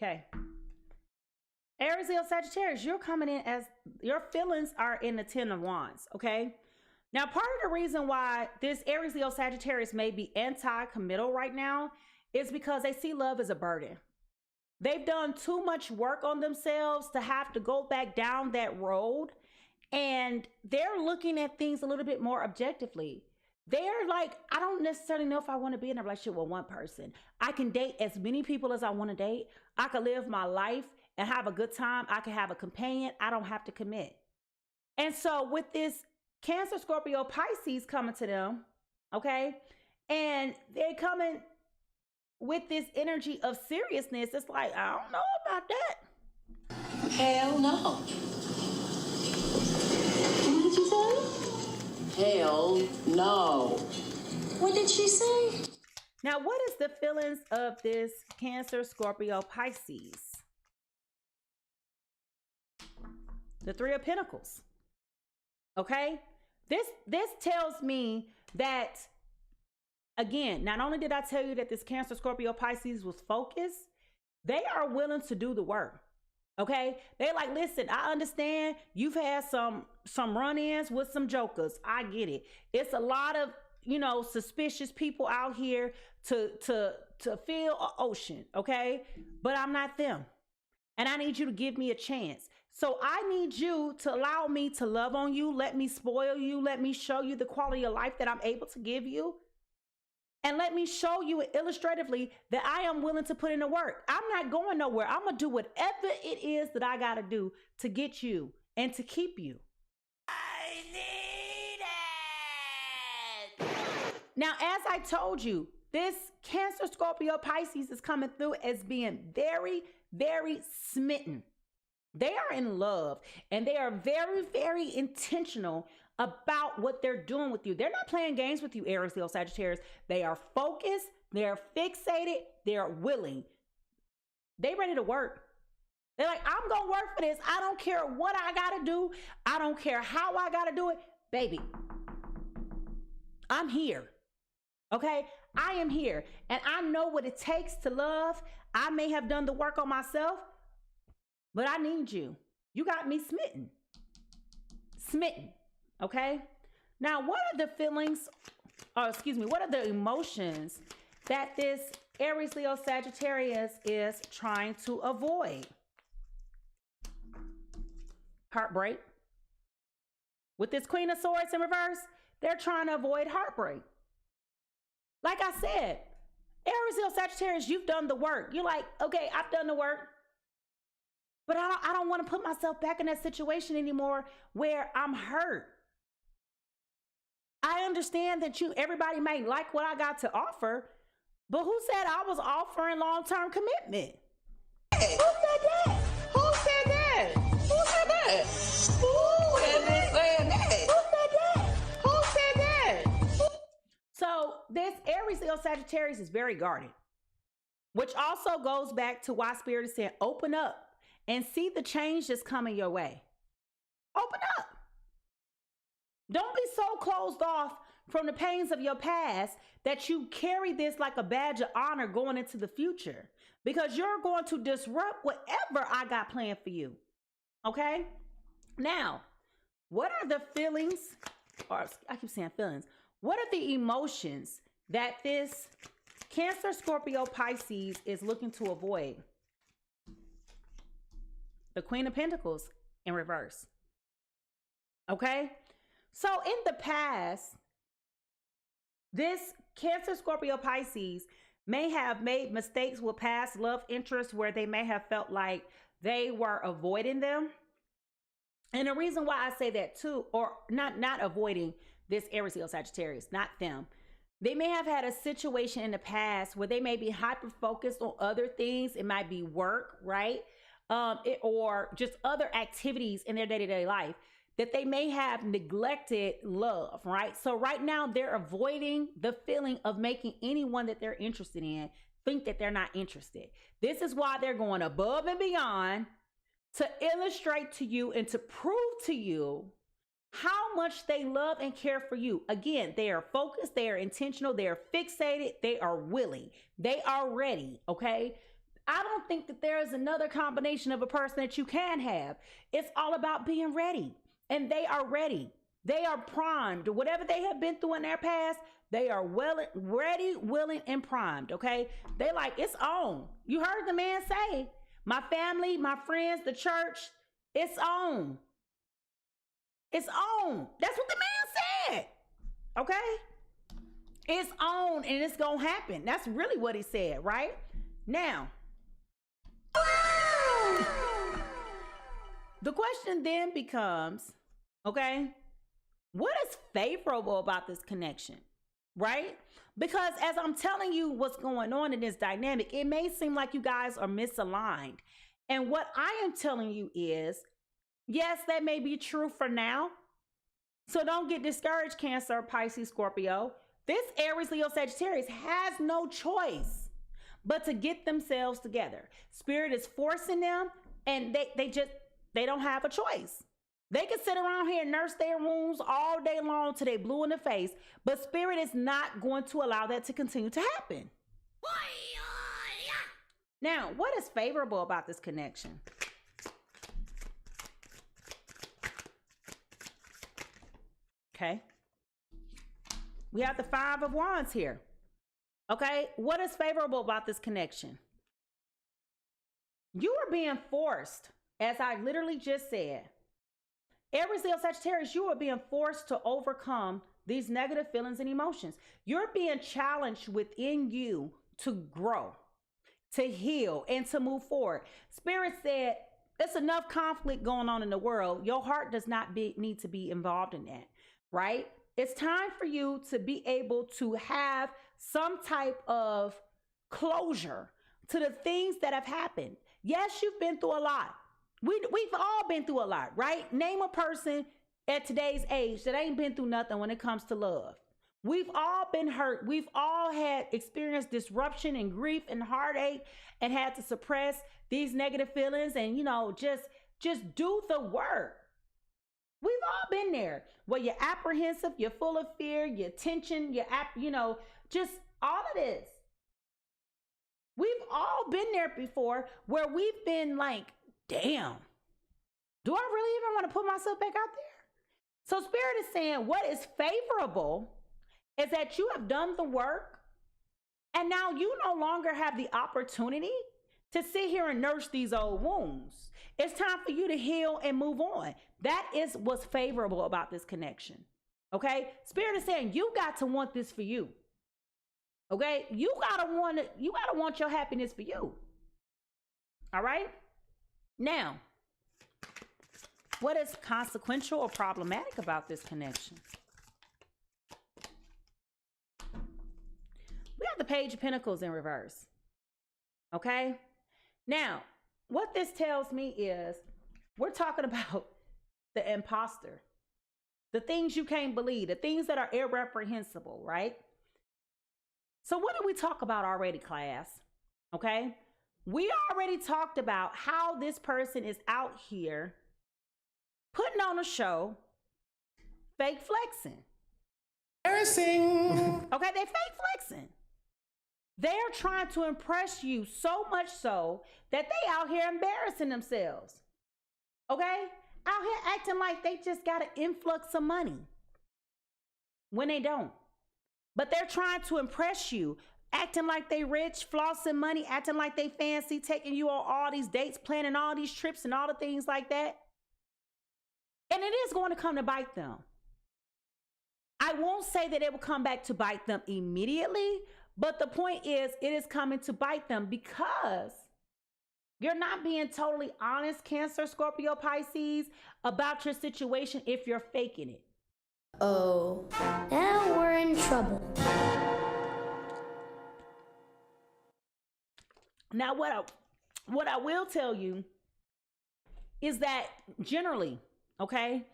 Okay. Aries, Leo, Sagittarius, you're coming in as your feelings are in the 10 of Wands, okay? Now, part of the reason why this Aries, Leo, Sagittarius may be anti-committal right now is because they see love as a burden. They've done too much work on themselves to have to go back down that road, and they're looking at things a little bit more objectively. They're like, I don't necessarily know if I want to be in a relationship with one person. I can date as many people as I want to date. I can live my life and have a good time. I can have a companion. I don't have to commit. And so with this Cancer, Scorpio, Pisces coming to them, okay, and they're coming with this energy of seriousness, it's like, I don't know about that. Hell no. What did you say? Hell no. What did she say? Now, what is the feelings of this Cancer, Scorpio, Pisces? The Three of Pentacles. Okay? This tells me that, again, not only did I tell you that this Cancer, Scorpio, Pisces was focused, they are willing to do the work. Okay? They like, listen, I understand you've had some run-ins with some jokers. I get it. It's a lot of, suspicious people out here to feel an ocean, okay? But I'm not them. And I need you to give me a chance. So I need you to allow me to love on you. Let me spoil you. Let me show you the quality of life that I'm able to give you. And let me show you illustratively that I am willing to put in the work. I'm not going nowhere. I'm going to do whatever it is that I got to do to get you and to keep you. I need it. Now, as I told you, this Cancer, Scorpio, Pisces is coming through as being very, very smitten. They are in love, and they are very, very intentional about what they're doing with you. They're not playing games with you, Aries, Leo, Sagittarius. They are focused, they're fixated, they're willing. They ready to work. They're like, I'm going to work for this. I don't care what I got to do. I don't care how I got to do it. Baby, I'm here. Okay? I am here, and I know what it takes to love. I may have done the work on myself, but I need you. You got me smitten. Smitten. Okay? Now, what are the feelings, what are the emotions that this Aries, Leo, Sagittarius is trying to avoid? Heartbreak. With this Queen of Swords in reverse, they're trying to avoid heartbreak. Like I said, Aries, Leo, Sagittarius, you've done the work. You're like, okay, I've done the work. But I don't want to put myself back in that situation anymore where I'm hurt. I understand that everybody may like what I got to offer, but who said I was offering long-term commitment? Who said that? Who said that? Who said that? Who has been saying that? Who said that? Who said that? So this Aries, Leo, Sagittarius is very guarded, which also goes back to why Spirit is saying, open up and see the change that's coming your way. Open up. Don't be so closed off from the pains of your past that you carry this like a badge of honor going into the future, because you're going to disrupt whatever I got planned for you. Okay? Now, what are the feelings, or I keep saying feelings, what are the emotions that this Cancer, Scorpio, Pisces is looking to avoid? The Queen of Pentacles in reverse. Okay? So in the past, this Cancer, Scorpio, Pisces may have made mistakes with past love interests where they may have felt like they were avoiding them. And the reason why I say that too, or not avoiding this Aries, Leo, Sagittarius, not them. They may have had a situation in the past where they may be hyper focused on other things. It might be work, right? Or just other activities in their day-to-day life that they may have neglected love, right? So right now they're avoiding the feeling of making anyone that they're interested in think that they're not interested. This is why they're going above and beyond to illustrate to you and to prove to you how much they love and care for you. Again, they are focused, they are intentional, they are fixated, they are willing, they are ready, okay? I don't think that there is another combination of a person that you can have. It's all about being ready, and they are ready. They are primed. Whatever they have been through in their past, they are ready, willing, and primed, okay? They like, it's on. You heard the man say, my family, my friends, the church, it's on. It's on. That's what the man said. Okay? It's on and it's gonna happen. That's really what he said, right? Now, the question then becomes, okay, what is favorable about this connection, right? Because as I'm telling you what's going on in this dynamic, it may seem like you guys are misaligned. And what I am telling you is, yes, that may be true for now. So don't get discouraged, Cancer, Pisces, Scorpio. This Aries, Leo, Sagittarius has no choice but to get themselves together. Spirit is forcing them, and they don't have a choice. They can sit around here and nurse their wounds all day long till they blue in the face, but Spirit is not going to allow that to continue to happen. Now, what is favorable about this connection? Okay. We have the Five of Wands here. Okay. What is favorable about this connection? You are being forced, as I literally just said. Aries, Leo, Sagittarius, you are being forced to overcome these negative feelings and emotions. You're being challenged within you to grow, to heal, and to move forward. Spirit said, there's enough conflict going on in the world. Your heart does not need to be involved in that. Right? It's time for you to be able to have some type of closure to the things that have happened. Yes, you've been through a lot. We've all been through a lot, right? Name a person at today's age that ain't been through nothing when it comes to love. We've all been hurt. We've all had experienced disruption and grief and heartache and had to suppress these negative feelings and, just do the work. We've all been there where you're apprehensive, you're full of fear, you're tension, just all of this. We've all been there before where we've been like, damn, do I really even want to put myself back out there? So Spirit is saying what is favorable is that you have done the work and now you no longer have the opportunity to sit here and nurse these old wounds. It's time for you to heal and move on. That is what's favorable about this connection. Okay? Spirit is saying you got to want this for you. Okay? You gotta want your happiness for you. All right? Now, what is consequential or problematic about this connection? We have the Page of Pentacles in reverse. Okay? Now, what this tells me is we're talking about the imposter, the things you can't believe, the things that are irreprehensible, right? So what did we talk about already, class? Okay? We already talked about how this person is out here putting on a show, fake flexing. Embarrassing. Okay, they fake flexing. They're trying to impress you so much so that they out here embarrassing themselves. Okay? out here acting like they just got an influx of money when they don't. But they're trying to impress you, acting like they rich, flossing money, acting like they fancy, taking you on all these dates, planning all these trips and all the things like that. And it is going to come to bite them. I won't say that it will come back to bite them immediately, but the point is it is coming to bite them because you're not being totally honest, Cancer, Scorpio, Pisces, about your situation if you're faking it. Oh, now we're in trouble. Now, what I will tell you is that generally, okay,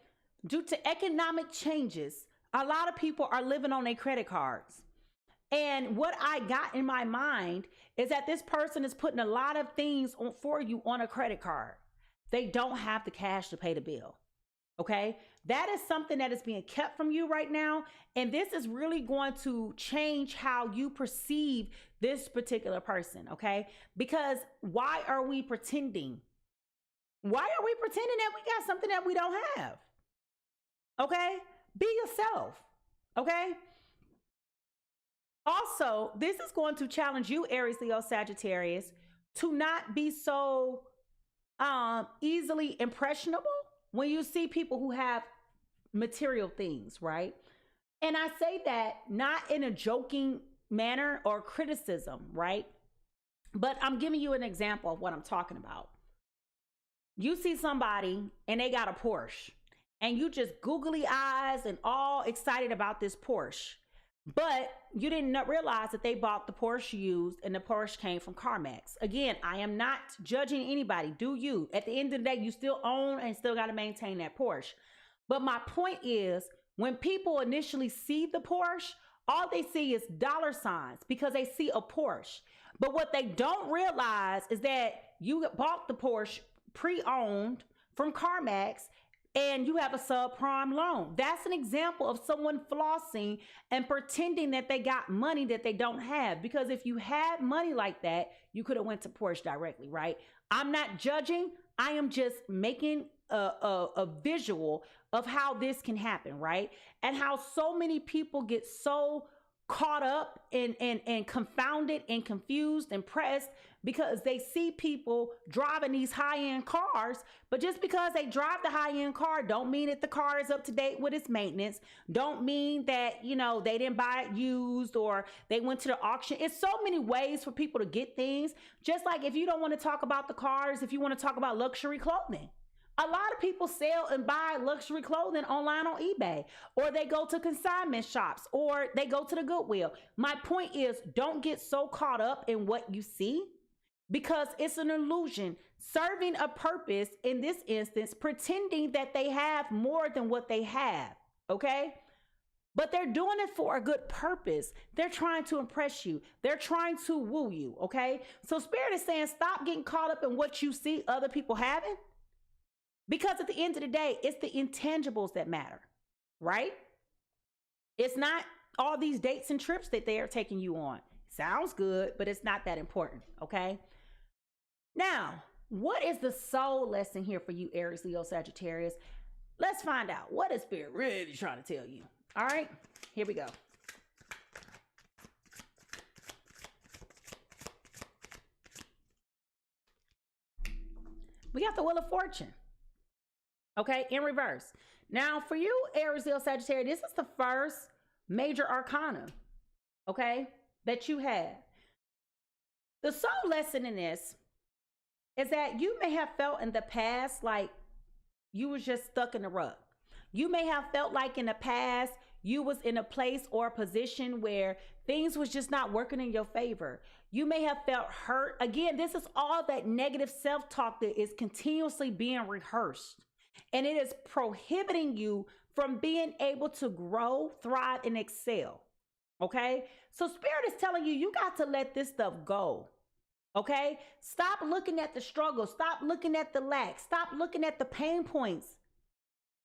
due to economic changes, a lot of people are living on their credit cards. And what I got in my mind is that this person is putting a lot of things for you on a credit card. They don't have the cash to pay the bill. Okay, that is something that is being kept from you right now. And this is really going to change how you perceive this particular person. Okay, because why are we pretending? Why are we pretending that we got something that we don't have? Okay, be yourself. Okay. Also, this is going to challenge you, Aries, Leo, Sagittarius, to not be so easily impressionable when you see people who have material things, right? And I say that not in a joking manner or criticism, right? But I'm giving you an example of what I'm talking about. You see somebody and they got a Porsche and you just googly eyes and all excited about this Porsche. But you didn't realize that they bought the Porsche used and the Porsche came from CarMax. Again, I am not judging anybody. Do you? At the end of the day, you still own and still got to maintain that Porsche. But my point is, when people initially see the Porsche, all they see is dollar signs because they see a Porsche. But what they don't realize is that you bought the Porsche pre-owned from CarMax and you have a subprime loan. That's an example of someone flossing and pretending that they got money that they don't have. Because if you had money like that, you could have went to Porsche directly, right? I'm not judging. I am just making a visual of how this can happen, right? And how so many people get so caught up and confounded and confused and pressed because they see people driving these high-end cars, but just because they drive the high-end car don't mean that the car is up to date with its maintenance, don't mean that, you know, they didn't buy it used or they went to the auction. It's so many ways for people to get things. Just like if you don't want to talk about the cars, if you want to talk about luxury clothing. A lot of people sell and buy luxury clothing online on eBay, or they go to consignment shops, or they go to the Goodwill. My point is, don't get so caught up in what you see because it's an illusion serving a purpose in this instance, pretending that they have more than what they have. Okay. But they're doing it for a good purpose. They're trying to impress you. They're trying to woo you. Okay. So Spirit is saying, stop getting caught up in what you see other people having. Because at the end of the day, it's the intangibles that matter, right? It's not all these dates and trips that they are taking you on. Sounds good, but it's not that important, okay? Now, what is the soul lesson here for you, Aries, Leo, Sagittarius? Let's find out. What is Spirit really trying to tell you? All right, here we go. We got the Wheel of Fortune. Okay, in reverse. Now, for you, Aries, Leo, Sagittarius, this is the first major arcana, okay, that you have. The soul lesson in this is that you may have felt in the past like you was just stuck in the rut. You may have felt like in the past you was in a place or a position where things was just not working in your favor. You may have felt hurt. Again, this is all that negative self-talk that is continuously being rehearsed. And it is prohibiting you from being able to grow, thrive, and excel. Okay? So Spirit is telling you, you got to let this stuff go. Okay? Stop looking at the struggle. Stop looking at the lack. Stop looking at the pain points.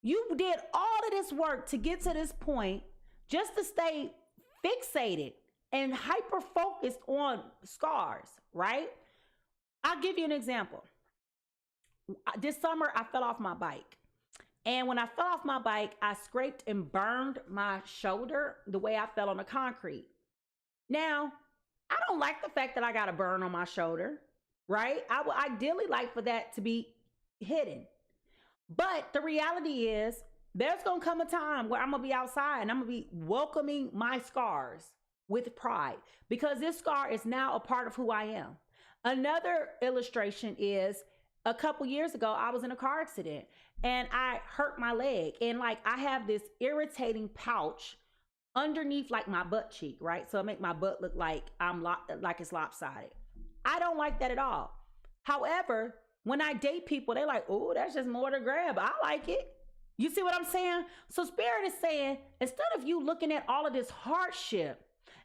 You did all of this work to get to this point just to stay fixated and hyper-focused on scars, right? I'll give you an example. This summer, I fell off my bike. And when I fell off my bike, I scraped and burned my shoulder the way I fell on the concrete. Now, I don't like the fact that I got a burn on my shoulder, right? I would ideally like for that to be hidden. But the reality is, there's going to come a time where I'm going to be outside and I'm going to be welcoming my scars with pride, because this scar is now a part of who I am. Another illustration is a couple years ago, I was in a car accident and I hurt my leg. And like, I have this irritating pouch underneath like my butt cheek, right? So it make my butt look like like it's lopsided. I don't like that at all. However, when I date people, they're like, oh, that's just more to grab. I like it. You see what I'm saying? So Spirit is saying, instead of you looking at all of this hardship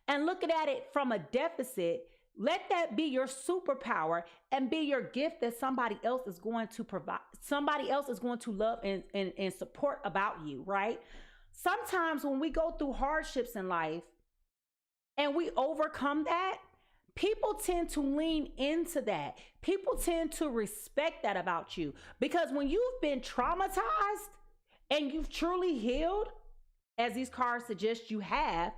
and looking at it from a deficit, let that be your superpower and be your gift that somebody else is going to provide. Somebody else is going to love and support about you, right? Sometimes when we go through hardships in life and we overcome that, people tend to lean into that. People tend to respect that about you, because when you've been traumatized and you've truly healed, as these cards suggest you have,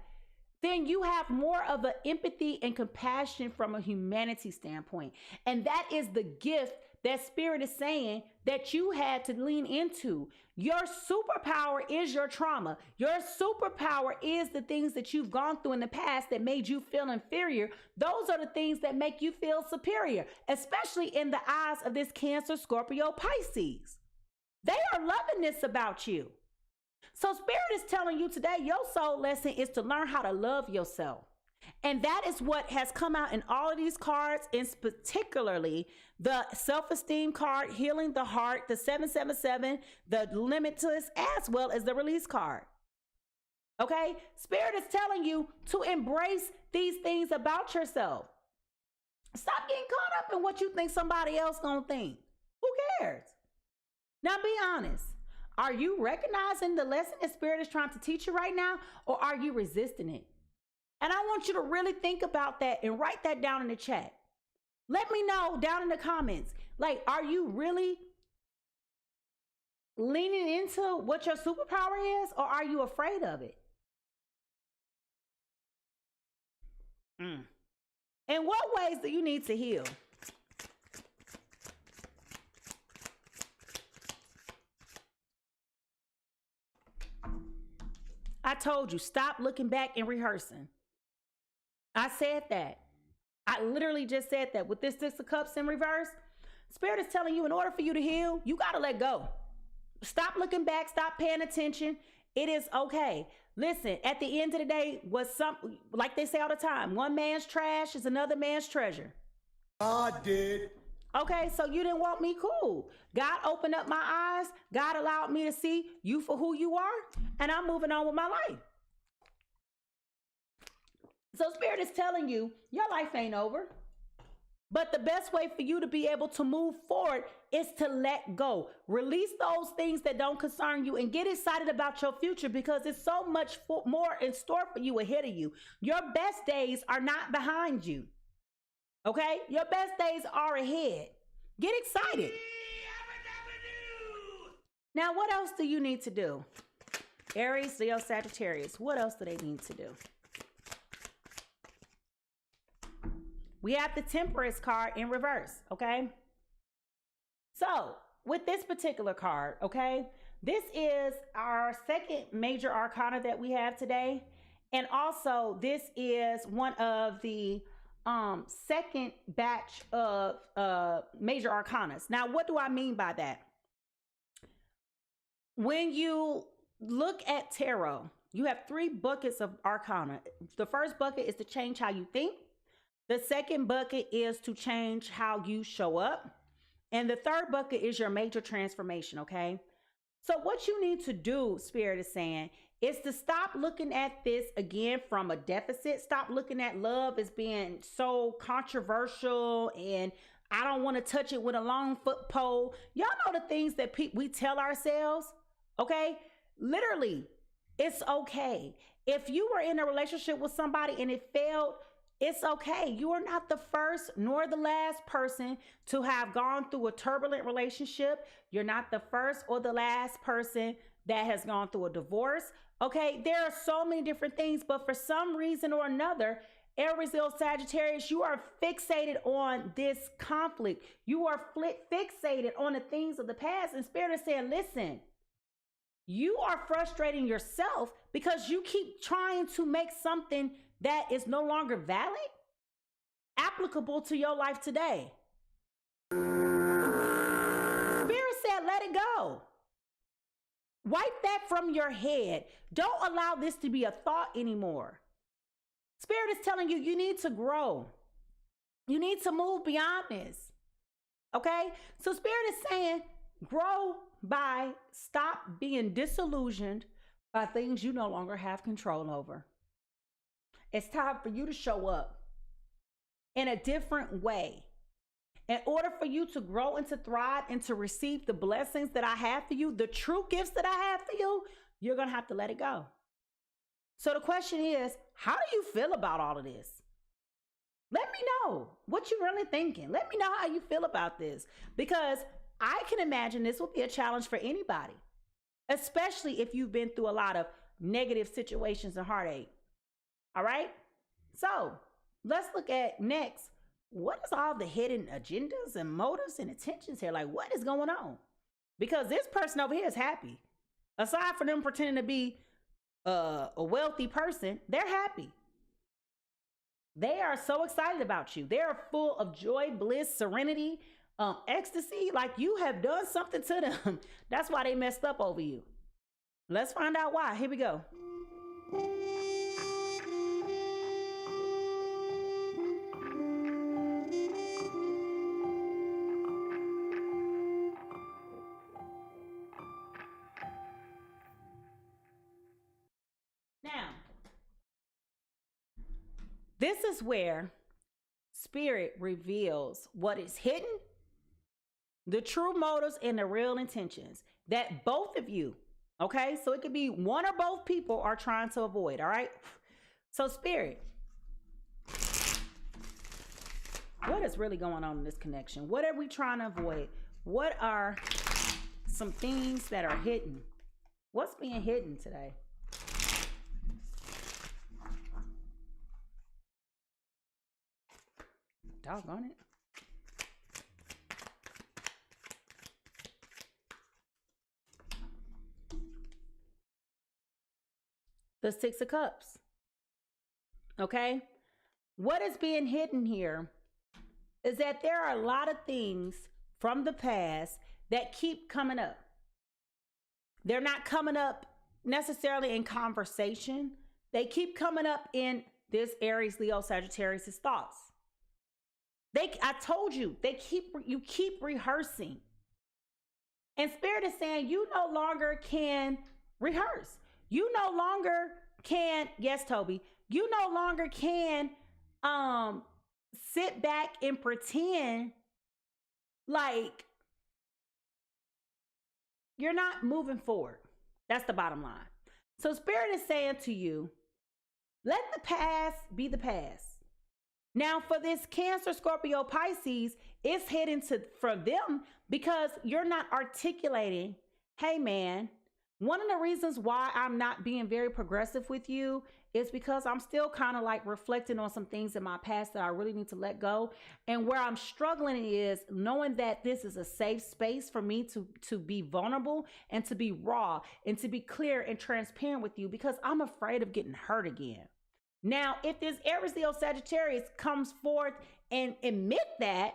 then you have more of an empathy and compassion from a humanity standpoint. And that is the gift that Spirit is saying that you had to lean into. Your superpower is your trauma. Your superpower is the things that you've gone through in the past that made you feel inferior. Those are the things that make you feel superior, especially in the eyes of this Cancer, Scorpio, Pisces. They are loving this about you. So Spirit is telling you today, your soul lesson is to learn how to love yourself. And that is what has come out in all of these cards, and particularly the self-esteem card, healing the heart, the 777, the limitless, as well as the release card. Okay? Spirit is telling you to embrace these things about yourself. Stop getting caught up in what you think somebody else gonna think. Who cares? Now be honest. Are you recognizing the lesson that Spirit is trying to teach you right now, or are you resisting it? And I want you to really think about that and write that down in the chat. Let me know down in the comments. Like, are you really leaning into what your superpower is, or are you afraid of it? In what ways do you need to heal? I told you, stop looking back and rehearsing. I said that. I literally just said that. With this Six of Cups in reverse, Spirit is telling you, in order for you to heal, you got to let go. Stop looking back. Stop paying attention. It is okay. Listen, at the end of the day, like they say all the time, one man's trash is another man's treasure. God did. Okay, so you didn't want me, cool. God opened up my eyes. God allowed me to see you for who you are, and I'm moving on with my life. So Spirit is telling you, your life ain't over. But the best way for you to be able to move forward is to let go. Release those things that don't concern you and get excited about your future, because there's so much more in store for you ahead of you. Your best days are not behind you. Okay? Your best days are ahead. Get excited. Now, what else do you need to do? Aries, Leo, Sagittarius. What else do they need to do? We have the Temperance card in reverse, okay? So, with this particular card, okay, this is our second major arcana that we have today. And also, this is one of the second batch of major arcanas. Now, what do I mean by that? When you look at tarot, you have 3 buckets of arcana. The first bucket is to change how you think. The second bucket is to change how you show up. And the third bucket is your major transformation, okay? So what you need to do, Spirit is saying, is to stop looking at this again from a deficit. Stop looking at love as being so controversial and I don't want to touch it with a long foot pole. Y'all know the things that we tell ourselves, okay? Literally, it's okay. If you were in a relationship with somebody and it failed, It's okay. You are not the first nor the last person to have gone through a turbulent relationship. You're not the first or the last person that has gone through a divorce. Okay, there are so many different things, but for some reason or another, Aries, Leo, Sagittarius, you are fixated on this conflict. You are fixated on the things of the past. And Spirit is saying, listen, you are frustrating yourself because you keep trying to make something that is no longer valid applicable to your life today. Spirit said, let it go. Wipe that from your head. Don't allow this to be a thought anymore. Spirit is telling you, you need to grow. You need to move beyond this. Okay? So Spirit is saying, grow by stop being disillusioned by things you no longer have control over. It's time for you to show up in a different way. In order for you to grow and to thrive and to receive the blessings that I have for you, the true gifts that I have for you, you're going to have to let it go. So the question is, how do you feel about all of this? Let me know what you're really thinking. Let me know how you feel about this, because I can imagine this will be a challenge for anybody, especially if you've been through a lot of negative situations and heartache. All right. So let's look at next. What is all the hidden agendas and motives and intentions here? Like, what is going on? Because this person over here is happy. Aside from them pretending to be a wealthy person, they're happy. They are so excited about you. They are full of joy, bliss, serenity, ecstasy. Like you have done something to them. That's why they messed up over you. Let's find out why. Here we go. Now, this is where Spirit reveals what is hidden, the true motives and the real intentions that both of you, okay? So it could be one or both people are trying to avoid, all right? So Spirit, what is really going on in this connection? What are we trying to avoid? What are some things that are hidden? What's being hidden today? Doggone it. The Six of Cups. Okay? What is being hidden here is that there are a lot of things from the past that keep coming up. They're not coming up necessarily in conversation. They keep coming up in this Aries, Leo, Sagittarius' thoughts. I told you, you keep rehearsing. And Spirit is saying you no longer can rehearse. You no longer can, yes, Toby, you no longer can sit back and pretend like you're not moving forward. That's the bottom line. So Spirit is saying to you, let the past be the past. Now, for this Cancer, Scorpio, Pisces, it's hidden for them because you're not articulating, hey, man, one of the reasons why I'm not being very progressive with you is because I'm still kind of like reflecting on some things in my past that I really need to let go. And where I'm struggling is knowing that this is a safe space for me to be vulnerable and to be raw and to be clear and transparent with you because I'm afraid of getting hurt again. Now, if this Aries, Leo, Sagittarius comes forth and admit that,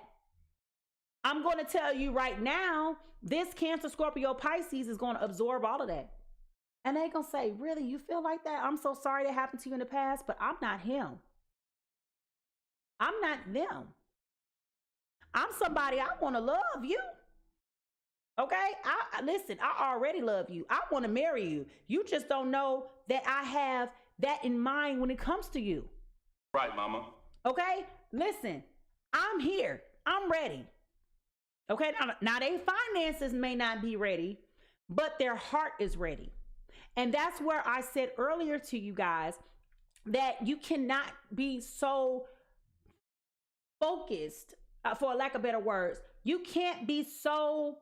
I'm going to tell you right now, this Cancer, Scorpio, Pisces is going to absorb all of that. And they're going to say, really, you feel like that? I'm so sorry that happened to you in the past, but I'm not him. I'm not them. I'm somebody, I want to love you. Okay? Listen, I already love you. I want to marry you. You just don't know that I have that in mind when it comes to you. Right, mama. Okay? Listen, I'm here. I'm ready. Okay? Now their finances may not be ready, but their heart is ready. And that's where I said earlier to you guys, that you cannot be so focused, for lack of better words. You can't be so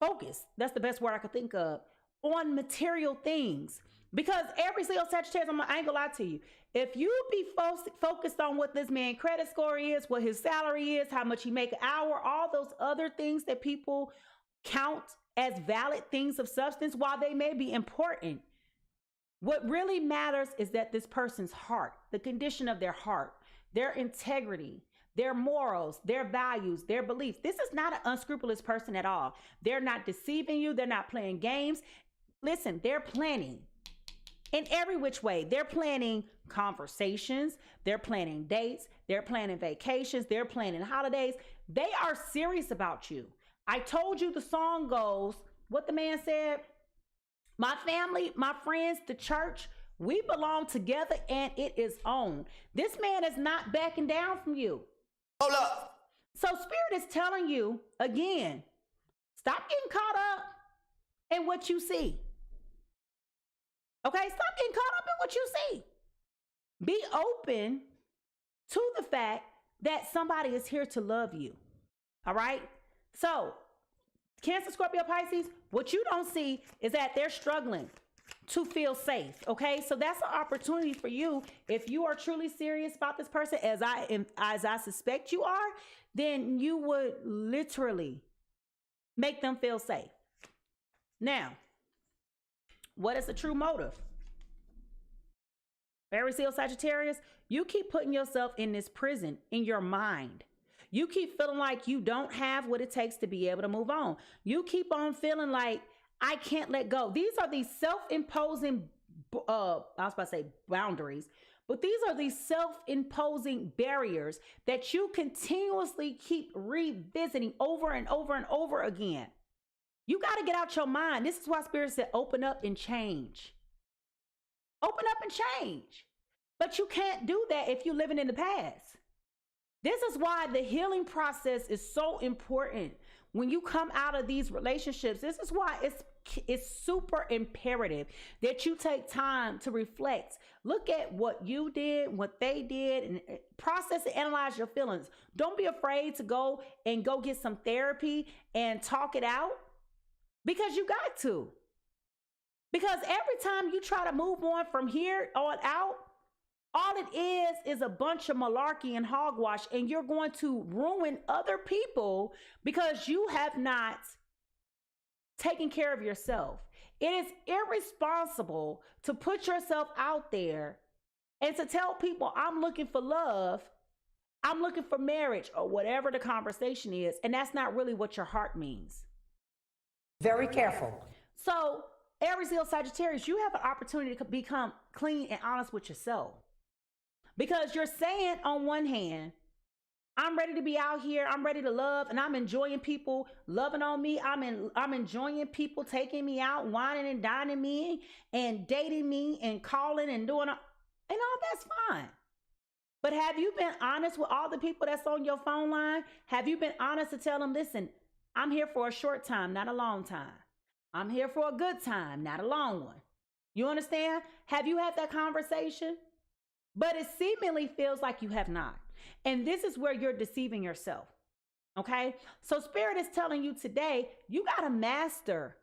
focused. That's the best word I could think of, on material things. Because every single Sagittarius, I ain't gonna lie to you, if you be focused on what this man's credit score is, what his salary is, how much he make an hour, all those other things that people count as valid things of substance, while they may be important, what really matters is that this person's heart, the condition of their heart, their integrity, their morals, their values, their beliefs. This is not an unscrupulous person at all. They're not deceiving you. They're not playing games. Listen, they're planning in every which way. They're planning conversations. They're planning dates. They're planning vacations. They're planning holidays. They are serious about you. I told you the song goes, what the man said, my family, my friends, the church, we belong together and it is on. This man is not backing down from you. Hold up. So Spirit is telling you, again, stop getting caught up in what you see. Okay, stop getting caught up in what you see. Be open to the fact that somebody is here to love you. All right? So, Cancer, Scorpio, Pisces, what you don't see is that they're struggling to feel safe. Okay, so that's an opportunity for you. If you are truly serious about this person, as I suspect you are, then you would literally make them feel safe. Now, what is the true motive? Aries, Leo, Sagittarius, you keep putting yourself in this prison in your mind. You keep feeling like you don't have what it takes to be able to move on. You keep on feeling like, I can't let go. These are these self-imposing, I was about to say boundaries, but these are these self-imposing barriers that you continuously keep revisiting over and over and over again. You got to get out your mind. This is why Spirit said, open up and change. Open up and change. But you can't do that if you're living in the past. This is why the healing process is so important. When you come out of these relationships, this is why it's super imperative that you take time to reflect. Look at what you did, what they did, and process and analyze your feelings. Don't be afraid to go get some therapy and talk it out, because you got to. Because every time you try to move on from here on out, all it is a bunch of malarkey and hogwash, and you're going to ruin other people because you have not taken care of yourself. It is irresponsible to put yourself out there and to tell people, I'm looking for love, I'm looking for marriage, or whatever the conversation is, and that's not really what your heart means. Very careful. So, Aries, Leo, Sagittarius, you have an opportunity to become clean and honest with yourself. Because you're saying on one hand, I'm ready to be out here, I'm ready to love, and I'm enjoying people loving on me. I'm enjoying people taking me out, whining and dining me, and dating me, and calling and doing, and all that's fine. But have you been honest with all the people that's on your phone line? Have you been honest to tell them, listen, I'm here for a short time, not a long time. I'm here for a good time, not a long one. You understand? Have you had that conversation? But it seemingly feels like you have not. And this is where you're deceiving yourself. Okay? So Spirit is telling you today, you got to master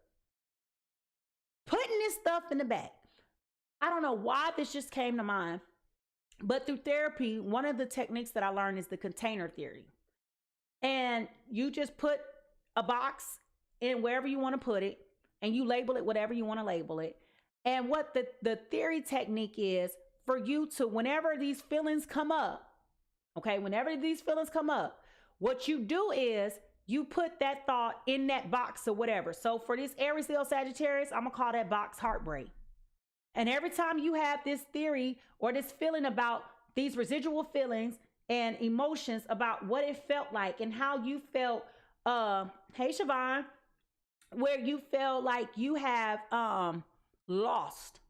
putting this stuff in the back. I don't know why this just came to mind, but through therapy, one of the techniques that I learned is the container theory. And you just put a box in wherever you want to put it, and you label it whatever you want to label it. And what the theory technique is, for you to, whenever these feelings come up, okay, whenever these feelings come up, what you do is you put that thought in that box or whatever. So for this Aries, Leo, Sagittarius, I'm gonna call that box heartbreak. And every time you have this theory or this feeling about these residual feelings and emotions about what it felt like and how you felt, hey Siobhan, where you felt like you have lost,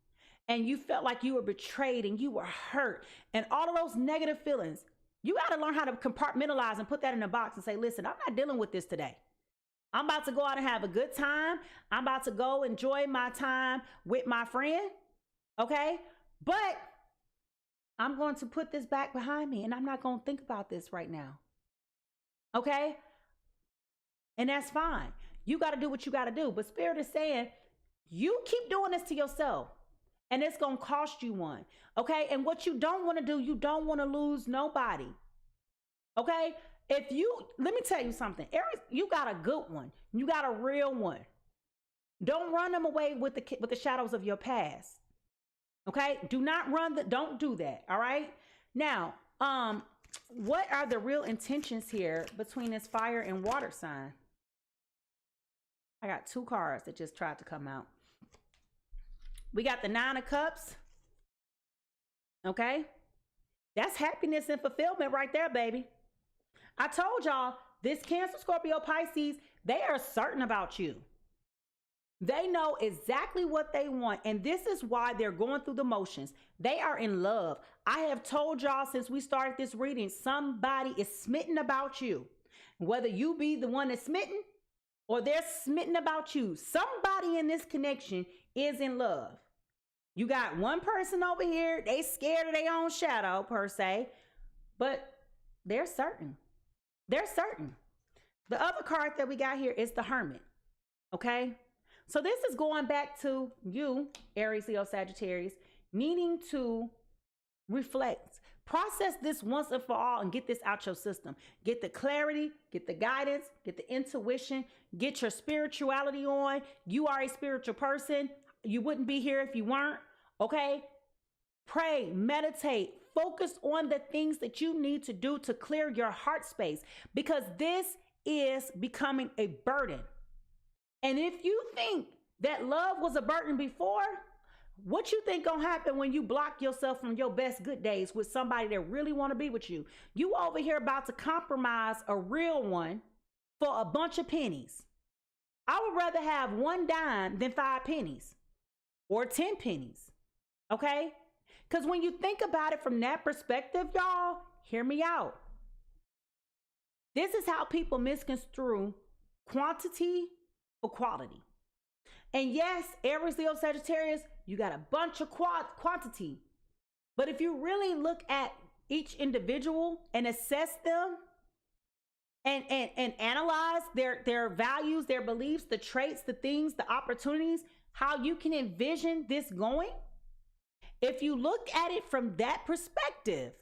and you felt like you were betrayed and you were hurt, and all of those negative feelings, you got to learn how to compartmentalize and put that in a box and say, listen, I'm not dealing with this today. I'm about to go out and have a good time. I'm about to go enjoy my time with my friend. Okay? But I'm going to put this back behind me and I'm not going to think about this right now. Okay? And that's fine. You got to do what you got to do. But Spirit is saying, you keep doing this to yourself and it's going to cost you one. Okay? And what you don't want to do, you don't want to lose nobody. Okay? Let me tell you something. Aries, you got a good one. You got a real one. Don't run them away with the shadows of your past. Okay? Don't do that. All right? Now, what are the real intentions here between this fire and water sign? I got 2 cards that just tried to come out. We got the 9 of Cups. Okay? That's happiness and fulfillment right there, baby. I told y'all, this Cancer, Scorpio, Pisces, they are certain about you. They know exactly what they want, and this is why they're going through the motions. They are in love. I have told y'all since we started this reading, somebody is smitten about you. Whether you be the one that's smitten or they're smitten about you, somebody in this connection is in love. You got one person over here, they scared of their own shadow per se, but they're certain. They're certain. The other card that we got here is the Hermit. Okay? So this is going back to you, Aries, Leo, Sagittarius, needing to reflect. Process this once and for all and get this out your system. Get the clarity, get the guidance, get the intuition, get your spirituality on. You are a spiritual person. You wouldn't be here if you weren't. Okay? Pray, meditate, focus on the things that you need to do to clear your heart space, because this is becoming a burden. And if you think that love was a burden before, what you think gonna happen when you block yourself from your best good days with somebody that really want to be with you? You over here about to compromise a real one for a bunch of pennies. I would rather have 1 dime than 5 pennies or 10 pennies. Okay? Because when you think about it from that perspective, y'all, hear me out. This is how people misconstrue quantity for quality. And yes, Aries, Leo, Sagittarius, you got a bunch of quantity. But if you really look at each individual and assess them and analyze their values, their beliefs, the traits, the things, the opportunities, how you can envision this going, if you look at it from that perspective,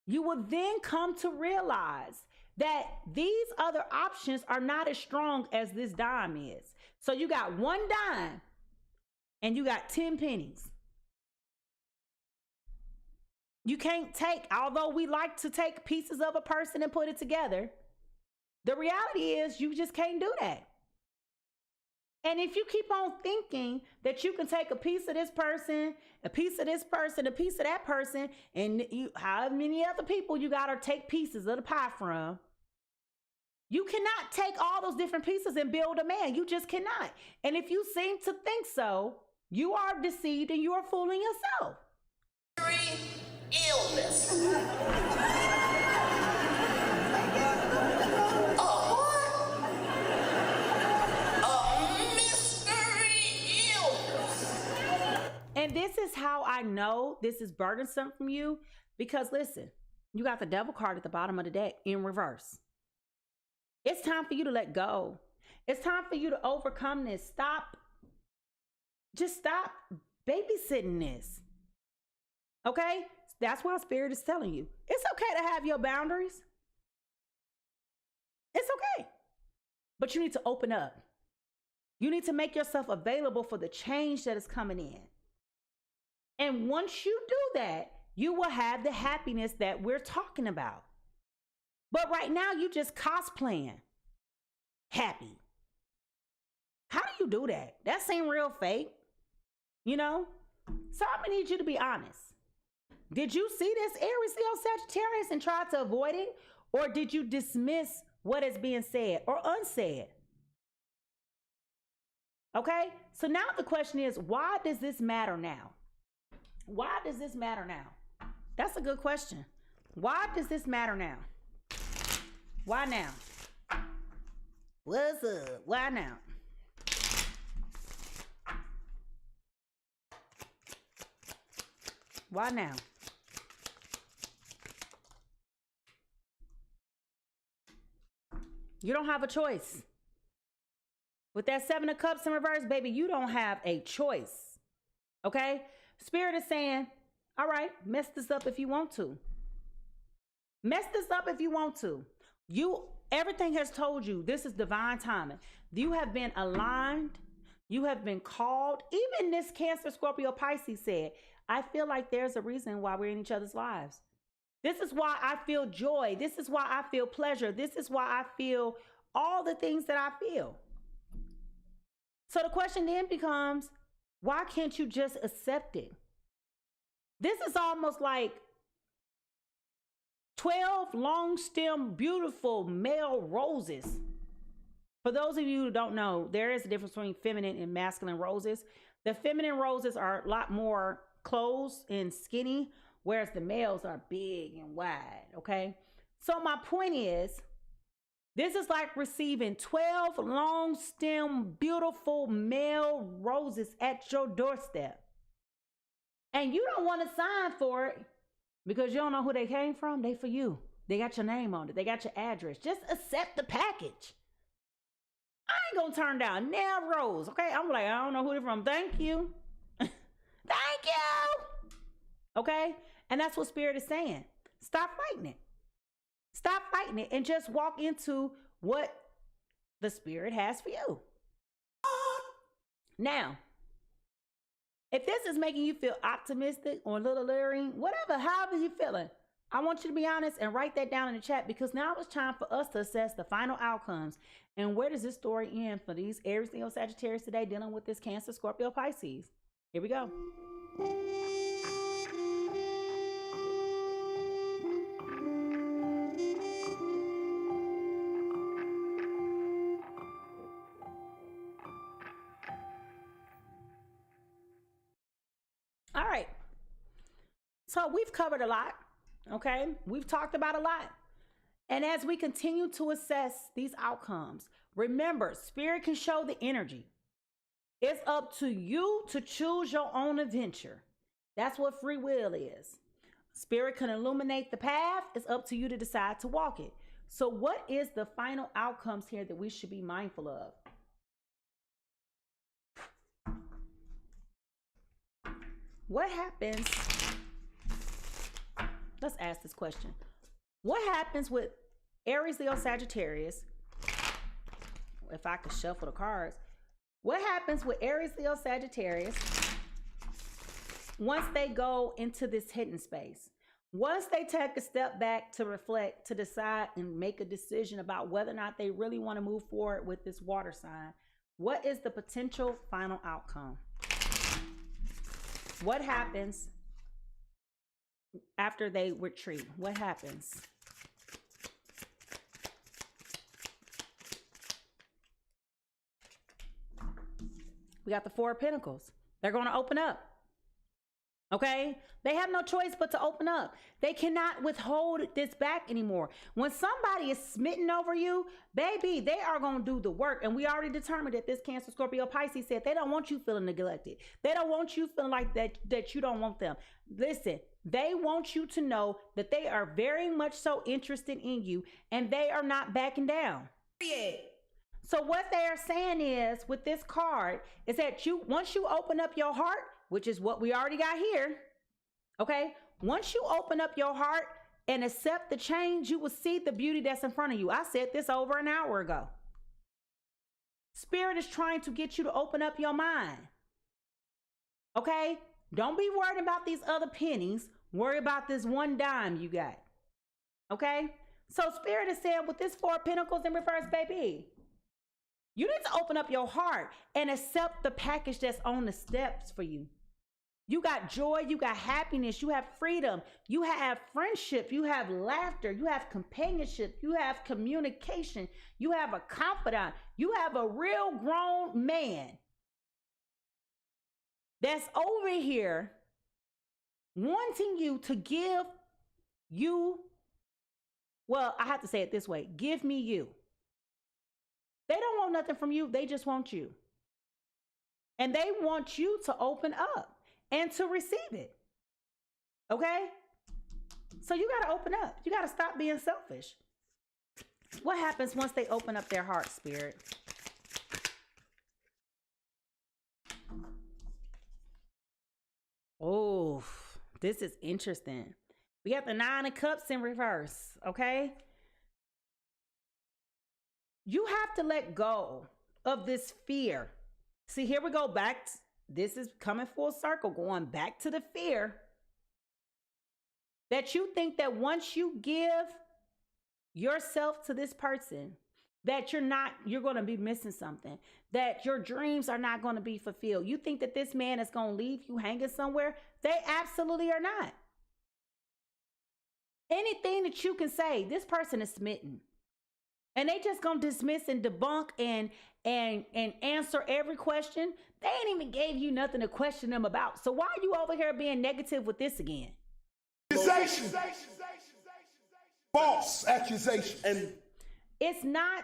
you will then come to realize that these other options are not as strong as this dime is. So you got 1 dime and you got 10 pennies. You can't take, although we like to take pieces of a person and put it together, the reality is you just can't do that. And if you keep on thinking that you can take a piece of this person, a piece of this person, a piece of that person, and how many other people you got to take pieces of the pie from, you cannot take all those different pieces and build a man. You just cannot. And if you seem to think so, you are deceived and you are fooling yourself. Illness. And this is how I know this is burdensome from you, because listen, you got the Devil card at the bottom of the deck in reverse. It's time for you to let go. It's time for you to overcome this. Just stop babysitting this. Okay? That's why Spirit is telling you. It's okay to have your boundaries. It's okay. But you need to open up. You need to make yourself available for the change that is coming in. And once you do that, you will have the happiness that we're talking about. But right now, you just cosplaying happy. How do you do that? That seems real fake, you know? So I'm gonna need you to be honest. Did you see this Aries, Leo, Sagittarius and try to avoid it? Or did you dismiss what is being said or unsaid? Okay, so now the question is, why does this matter now? Why does this matter now? That's a good question. Why does this matter now? Why now? What's up? Why now? Why now? You don't have a choice. With that 7 of Cups in reverse, baby, you don't have a choice. Okay? Spirit is saying, all right, mess this up if you want to. Mess this up if you want to. Everything has told you this is divine timing. You have been aligned. You have been called. Even this Cancer, Scorpio, Pisces said, I feel like there's a reason why we're in each other's lives. This is why I feel joy. This is why I feel pleasure. This is why I feel all the things that I feel. So the question then becomes, why can't you just accept it? This is almost like 12 long stem, beautiful male roses. For those of you who don't know, there is a difference between feminine and masculine roses. The feminine roses are a lot more closed and skinny, whereas the males are big and wide, okay? So my point is, this is like receiving 12 long stem, beautiful male roses at your doorstep. And you don't want to sign for it because you don't know who they came from. They for you. They got your name on it. They got your address. Just accept the package. I ain't gonna turn down nail rose, okay? I'm like, I don't know who they're from. Thank you. Thank you. Okay? And that's what Spirit is saying. Stop fighting it. Stop fighting it and just walk into what the Spirit has for you. Now, if this is making you feel optimistic or a little leery, whatever, however you're feeling, I want you to be honest and write that down in the chat, because now it's time for us to assess the final outcomes. And where does this story end for these Aries, Leo, Sagittarius today dealing with this Cancer, Scorpio, Pisces? Here we go. All right. So we've covered a lot, okay? We've talked about a lot. And as we continue to assess these outcomes, remember, Spirit can show the energy. It's up to you to choose your own adventure. That's what free will is. Spirit can illuminate the path. It's up to you to decide to walk it. So what is the final outcomes here that we should be mindful of? What happens? Let's ask this question. What happens with Aries, Leo, Sagittarius? If I could shuffle the cards. What happens with Aries, Leo, Sagittarius once they go into this hidden space? Once they take a step back to reflect, to decide and make a decision about whether or not they really want to move forward with this water sign, what is the potential final outcome? What happens after they retreat? What happens? We got the Four of Pentacles. They're going to open up. Okay? They have no choice but to open up. They cannot withhold this back anymore. When somebody is smitten over you, baby, they are going to do the work. And we already determined that this Cancer, Scorpio, Pisces said they don't want you feeling neglected. They don't want you feeling like that you don't want them. Listen, they want you to know that they are very much so interested in you and they are not backing down. Period. So what they are saying is, with this card, is that once you open up your heart, which is what we already got here, okay? Once you open up your heart and accept the change, you will see the beauty that's in front of you. I said this over an hour ago. Spirit is trying to get you to open up your mind, okay? Don't be worried about these other pennies. Worry about this one dime you got, okay? So Spirit is saying, with this Four of Pentacles in reverse, baby, you need to open up your heart and accept the package that's on the steps for you. You got joy, you got happiness, you have freedom, you have friendship, you have laughter, you have companionship, you have communication, you have a confidant, you have a real grown man that's over here wanting you to give you, well, I have to say it this way, give me you. They don't want nothing from you. They just want you. And they want you to open up and to receive it. Okay? So you got to open up. You got to stop being selfish. What happens once they open up their heart, Spirit? Oh, this is interesting. We got the 9 of Cups in reverse, okay? You have to let go of this fear. See, here we go back. This is coming full circle, going back to the fear that you think that once you give yourself to this person, that you're going to be missing something, that your dreams are not going to be fulfilled. You think that this man is going to leave you hanging somewhere. They absolutely are not. Anything that you can say, this person is smitten. And they just going to dismiss and debunk and answer every question. They ain't even gave you nothing to question them about. So why are you over here being negative with this again? Accusation. False accusation. And it's not,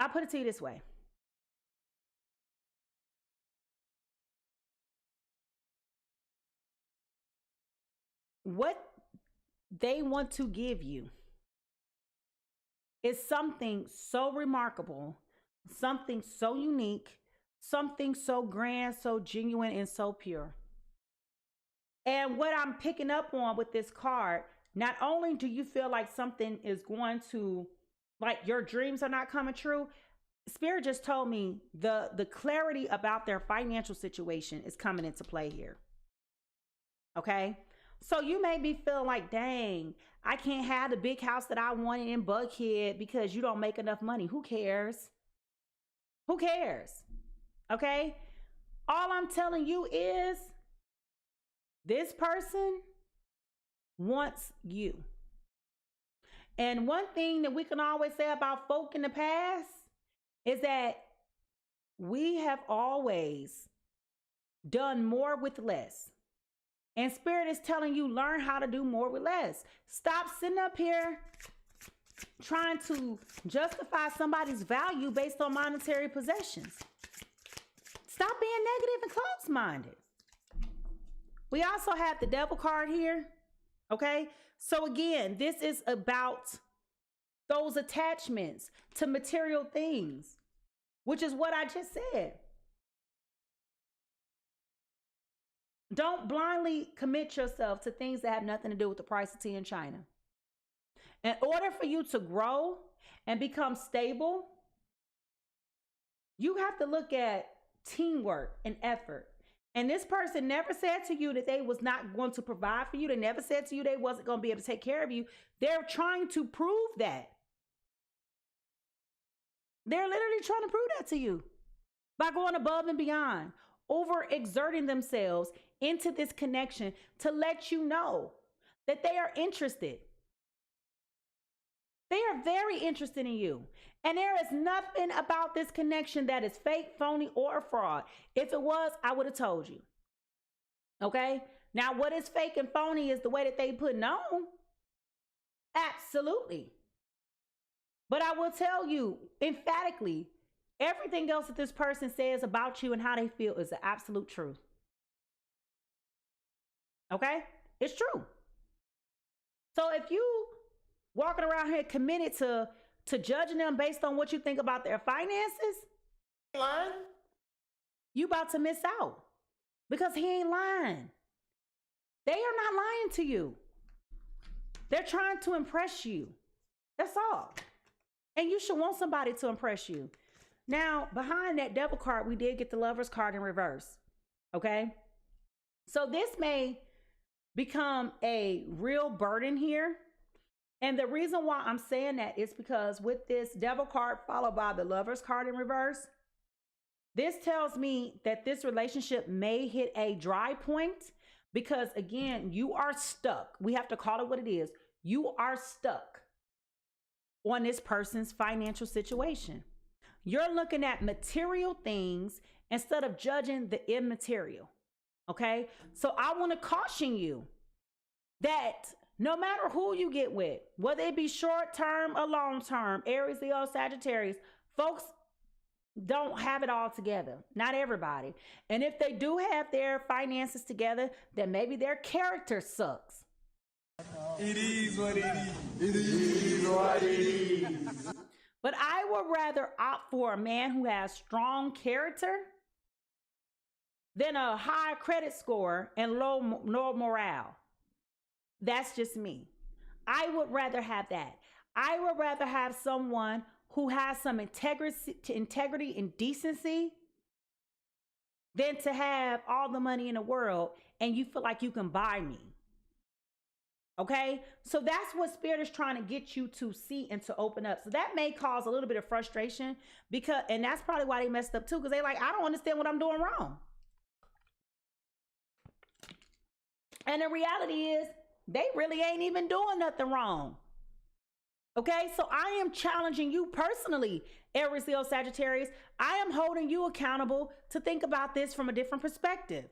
I'll put it to you this way. What they want to give you is something so remarkable, something so unique, something so grand, so genuine, and so pure. And what I'm picking up on with this card, not only do you feel like something is going to, like your dreams are not coming true, Spirit just told me the clarity about their financial situation is coming into play here. Okay? So you may be feeling like, dang, I can't have the big house that I wanted in Buckhead because you don't make enough money. Who cares? Who cares? Okay? All I'm telling you is this person wants you. And one thing that we can always say about folk in the past is that we have always done more with less. And Spirit is telling you, learn how to do more with less. Stop sitting up here trying to justify somebody's value based on monetary possessions. Stop being negative and closed-minded. We also have the Devil card here, okay? So again, this is about those attachments to material things, which is what I just said. Don't blindly commit yourself to things that have nothing to do with the price of tea in China. In order for you to grow and become stable, you have to look at teamwork and effort. And this person never said to you that they was not going to provide for you. They never said to you they wasn't going to be able to take care of you. They're trying to prove that. They're literally trying to prove that to you by going above and beyond, overexerting themselves into this connection to let you know that they are interested. They are very interested in you. And there is nothing about this connection that is fake, phony, or a fraud. If it was, I would have told you. Okay? Now, what is fake and phony is the way that they put it on. Absolutely. But I will tell you emphatically, everything else that this person says about you and how they feel is the absolute truth. Okay? It's true. So if you walking around here committed to judging them based on what you think about their finances, you about to miss out, because he ain't lying. They are not lying to you. They're trying to impress you. That's all. And you should want somebody to impress you. Now, behind that Devil card, we did get the Lover's card in reverse. Okay? So this may become a real burden here. And the reason why I'm saying that is because with this Devil card followed by the Lover's card in reverse, this tells me that this relationship may hit a dry point because, again, you are stuck. We have to call it what it is. You are stuck on this person's financial situation. You're looking at material things instead of judging the immaterial. Okay? So I want to caution you that No matter who you get with, whether it be short term or long term, Aries, Leo, Sagittarius, folks don't have it all together. Not everybody. And if they do have their finances together, then maybe their character sucks. It is what it is. It is what it is. But I would rather opt for a man who has strong character than a high credit score and low morale. That's just me. I would rather have that. I would rather have someone who has some integrity and decency than to have all the money in the world and you feel like you can buy me. Okay? So that's what Spirit is trying to get you to see and to open up. So that may cause a little bit of frustration and that's probably why they messed up too, because they like, I don't understand what I'm doing wrong. And the reality is, they really ain't even doing nothing wrong. Okay, so I am challenging you personally, Aries, Leo, Sagittarius. I am holding you accountable to think about this from a different perspective.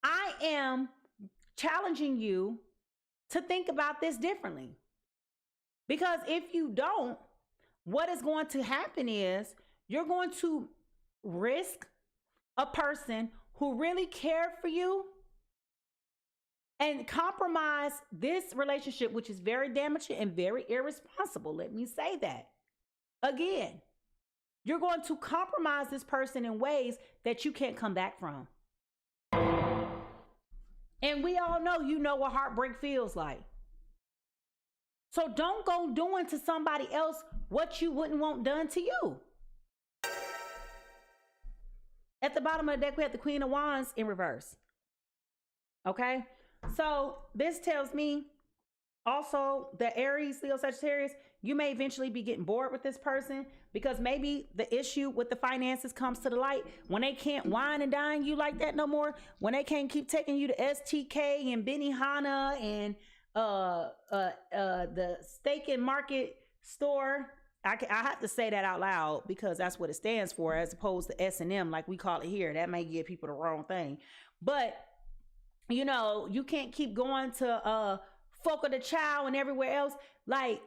I am challenging you to think about this differently. Because if you don't, what is going to happen is you're going to risk a person who really cared for you and compromise this relationship, which is very damaging and very irresponsible. Let me say that. Again, you're going to compromise this person in ways that you can't come back from. And we all know, you know what heartbreak feels like. So don't go doing to somebody else what you wouldn't want done to you. At the bottom of the deck, we have the Queen of Wands in reverse. Okay? So this tells me also that Aries, Leo, Sagittarius, you may eventually be getting bored with this person because maybe the issue with the finances comes to the light when they can't wine and dine you like that no more, when they can't keep taking you to STK and Benihana and the steak and market store. I have to say that out loud because that's what it stands for, as opposed to S&M like we call it here. That may give people the wrong thing. But you know, you can't keep going to Foco de Chao and everywhere else. Like,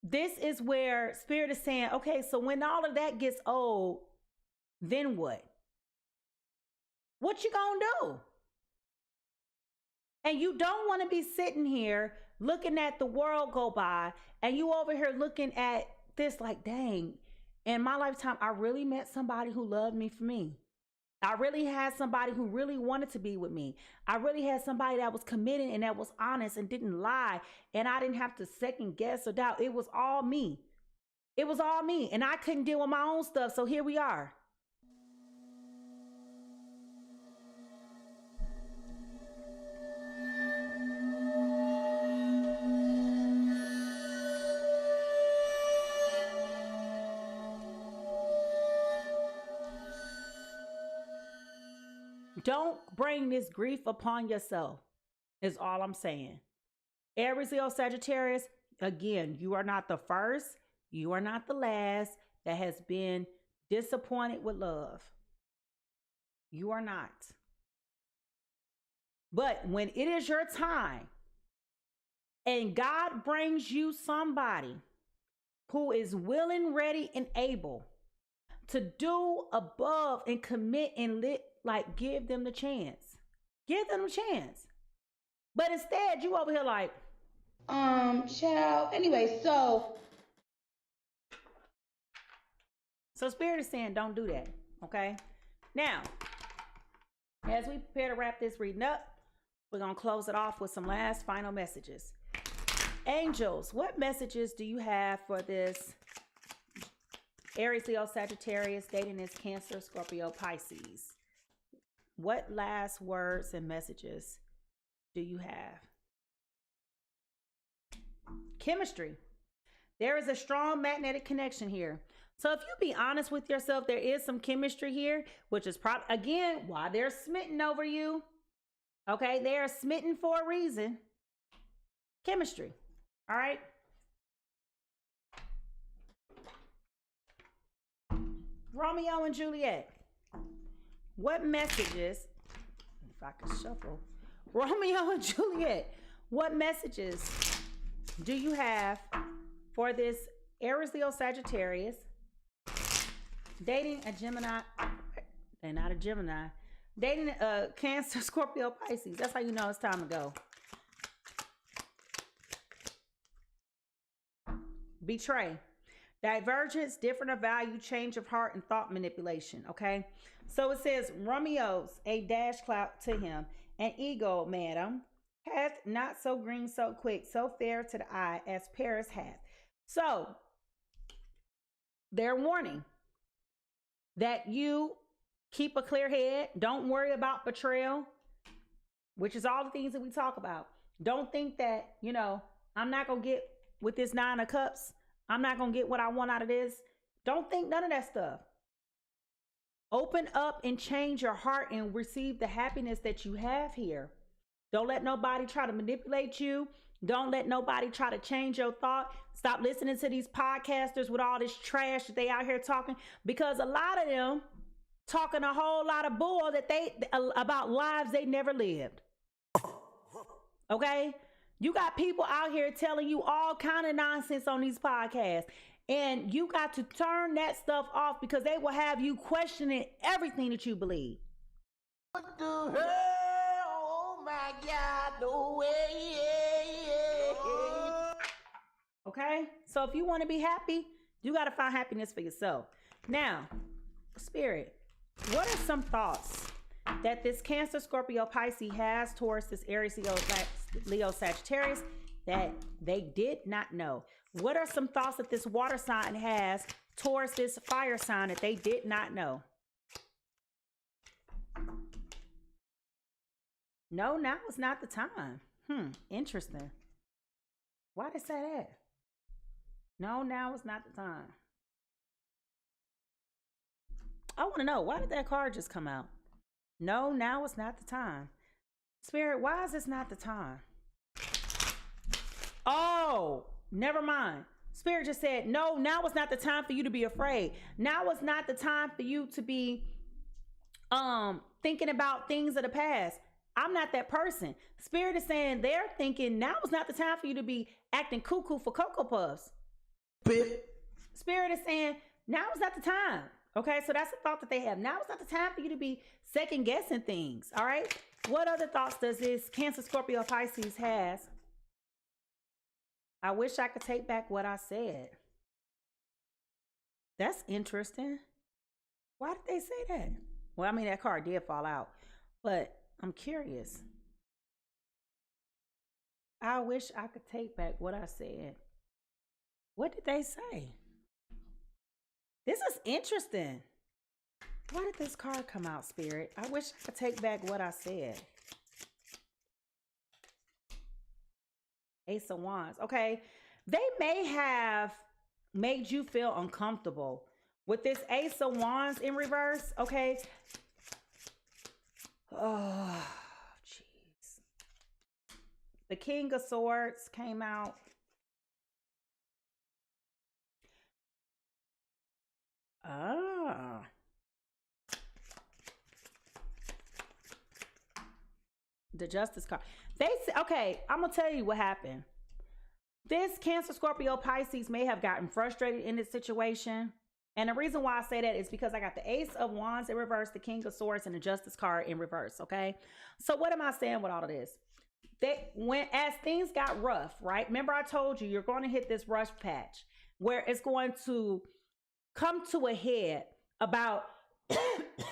this is where Spirit is saying, okay, so when all of that gets old, then what? What you gonna do? And you don't want to be sitting here looking at the world go by and you over here looking at this like, dang, in my lifetime, I really met somebody who loved me for me. I really had somebody who really wanted to be with me. I really had somebody that was committed and that was honest and didn't lie. And I didn't have to second guess or doubt. It was all me. It was all me. And I couldn't deal with my own stuff. So here we are. Don't bring this grief upon yourself, is all I'm saying. Aries, Leo, Sagittarius, again, you are not the first, you are not the last that has been disappointed with love. You are not. But when it is your time and God brings you somebody who is willing, ready, and able to do above and commit and like, give them the chance. Give them a chance. But instead, you over here like, Child. Anyway, so Spirit is saying, don't do that. Okay. Now, as we prepare to wrap this reading up, we're going to close it off with some last final messages. Angels, what messages do you have for this Aries, Leo, Sagittarius, dating this Cancer, Scorpio, Pisces? What last words and messages do you have? Chemistry. There is a strong magnetic connection here. So if you be honest with yourself, there is some chemistry here, which is probably, again, why they're smitten over you. Okay, they are smitten for a reason. Chemistry. All right. Romeo and Juliet. What messages, if I could shuffle, Romeo and Juliet, What messages do you have for this Aries, Leo, Sagittarius dating a Gemini? They're not a Gemini. Dating a Cancer, Scorpio, Pisces. That's how you know it's time to go. Betray. Divergence, different of value, change of heart, and thought manipulation. Okay. So it says, Romeo's a dash clout to him, an ego, madam, hath not so green, so quick, so fair to the eye as Paris hath. So they're warning that you keep a clear head. Don't worry about betrayal, which is all the things that we talk about. Don't think that, you know, I'm not going to get with this 9 of cups. I'm not going to get what I want out of this. Don't think none of that stuff. Open up and change your heart and receive the happiness that you have here. Don't let nobody try to manipulate you. Don't let nobody try to change your thought. Stop listening to these podcasters with all this trash that they out here talking, because a lot of them talking a whole lot of bull that about lives they never lived. Okay? You got people out here telling you all kind of nonsense on these podcasts, and you got to turn that stuff off, because they will have you questioning everything that you believe. What the hell? Oh my God, no way. Okay? So if you want to be happy, you got to find happiness for yourself. Now, Spirit, what are some thoughts that this Cancer, Scorpio, Pisces has towards this Aries, Leo, Sagittarius that they did not know? What are some thoughts that this water sign has towards this fire sign that they did not know? No, now is not the time. Interesting. Why did it say that? No, now is not the time. I want to know, why did that card just come out? No, now is not the time. Spirit, why is this not the time? Oh, never mind. Spirit just said, no, now is not the time for you to be afraid. Now is not the time for you to be thinking about things of the past. I'm not that person. Spirit is saying they're thinking now is not the time for you to be acting cuckoo for Cocoa Puffs. Spirit is saying now is not the time. Okay, so that's the thought that they have. Now is not the time for you to be second guessing things. All right. What other thoughts does this Cancer, Scorpio, Pisces has? I wish I could take back what I said. That's interesting. Why did they say that? Well, I mean, that card did fall out, but I'm curious. I wish I could take back what I said. What did they say? This is interesting. Why did this card come out, Spirit? I wish I could take back what I said. Ace of Wands. Okay. They may have made you feel uncomfortable with this Ace of Wands in reverse. Okay. Oh, jeez. The King of Swords came out. Ah. The Justice card. Okay, I'm going to tell you what happened. This Cancer, Scorpio, Pisces may have gotten frustrated in this situation. And the reason why I say that is because I got the Ace of Wands in reverse, the King of Swords, and the Justice card in reverse, okay? So what am I saying with all of this? As things got rough, right? Remember I told you you're going to hit this rough patch where it's going to come to a head about,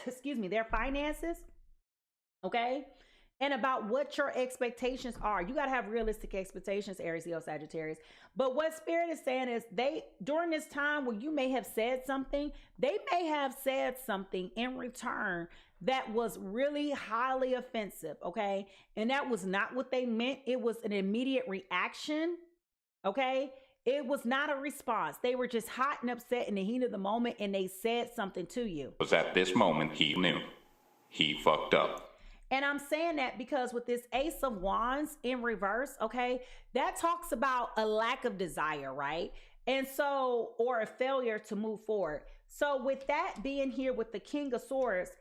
excuse me, their finances, okay? And about what your expectations are. You got to have realistic expectations, Aries, Leo, Sagittarius. But what Spirit is saying is during this time where you may have said something, they may have said something in return that was really highly offensive, okay? And that was not what they meant. It was an immediate reaction, okay? It was not a response. They were just hot and upset in the heat of the moment, and they said something to you. Was at this moment he knew. He fucked up. And I'm saying that because with this Ace of Wands in reverse, okay, that talks about a lack of desire, right? And so, or a failure to move forward. So with that being here with the King of Swords,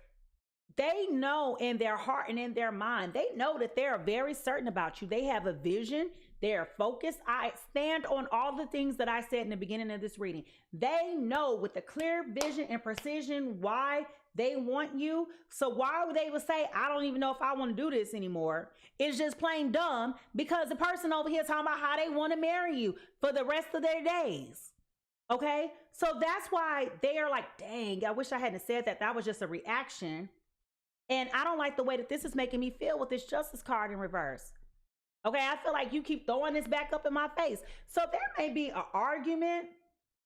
They know in their heart and in their mind, they know that they're very certain about you. They have a vision. They're focused. I stand on all the things that I said in the beginning of this reading. They know with a clear vision and precision why they want you. So why would they would say, I don't even know if I want to do this anymore? It's just plain dumb because the person over here talking about how they want to marry you for the rest of their days. Okay? So that's why they are like, dang, I wish I hadn't said that. That was just a reaction. And I don't like the way that this is making me feel with this justice card in reverse. Okay, I feel like you keep throwing this back up in my face. So there may be an argument,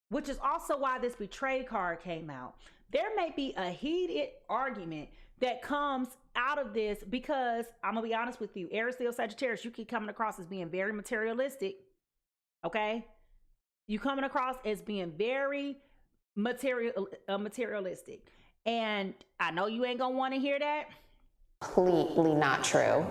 which is also why this betrayed card came out. There may be a heated argument that comes out of this because I'm going to be honest with you, Aries, Leo, Sagittarius, you keep coming across as being very materialistic. Okay? You coming across as being very materialistic. And I know you ain't going to want to hear that. Completely not true.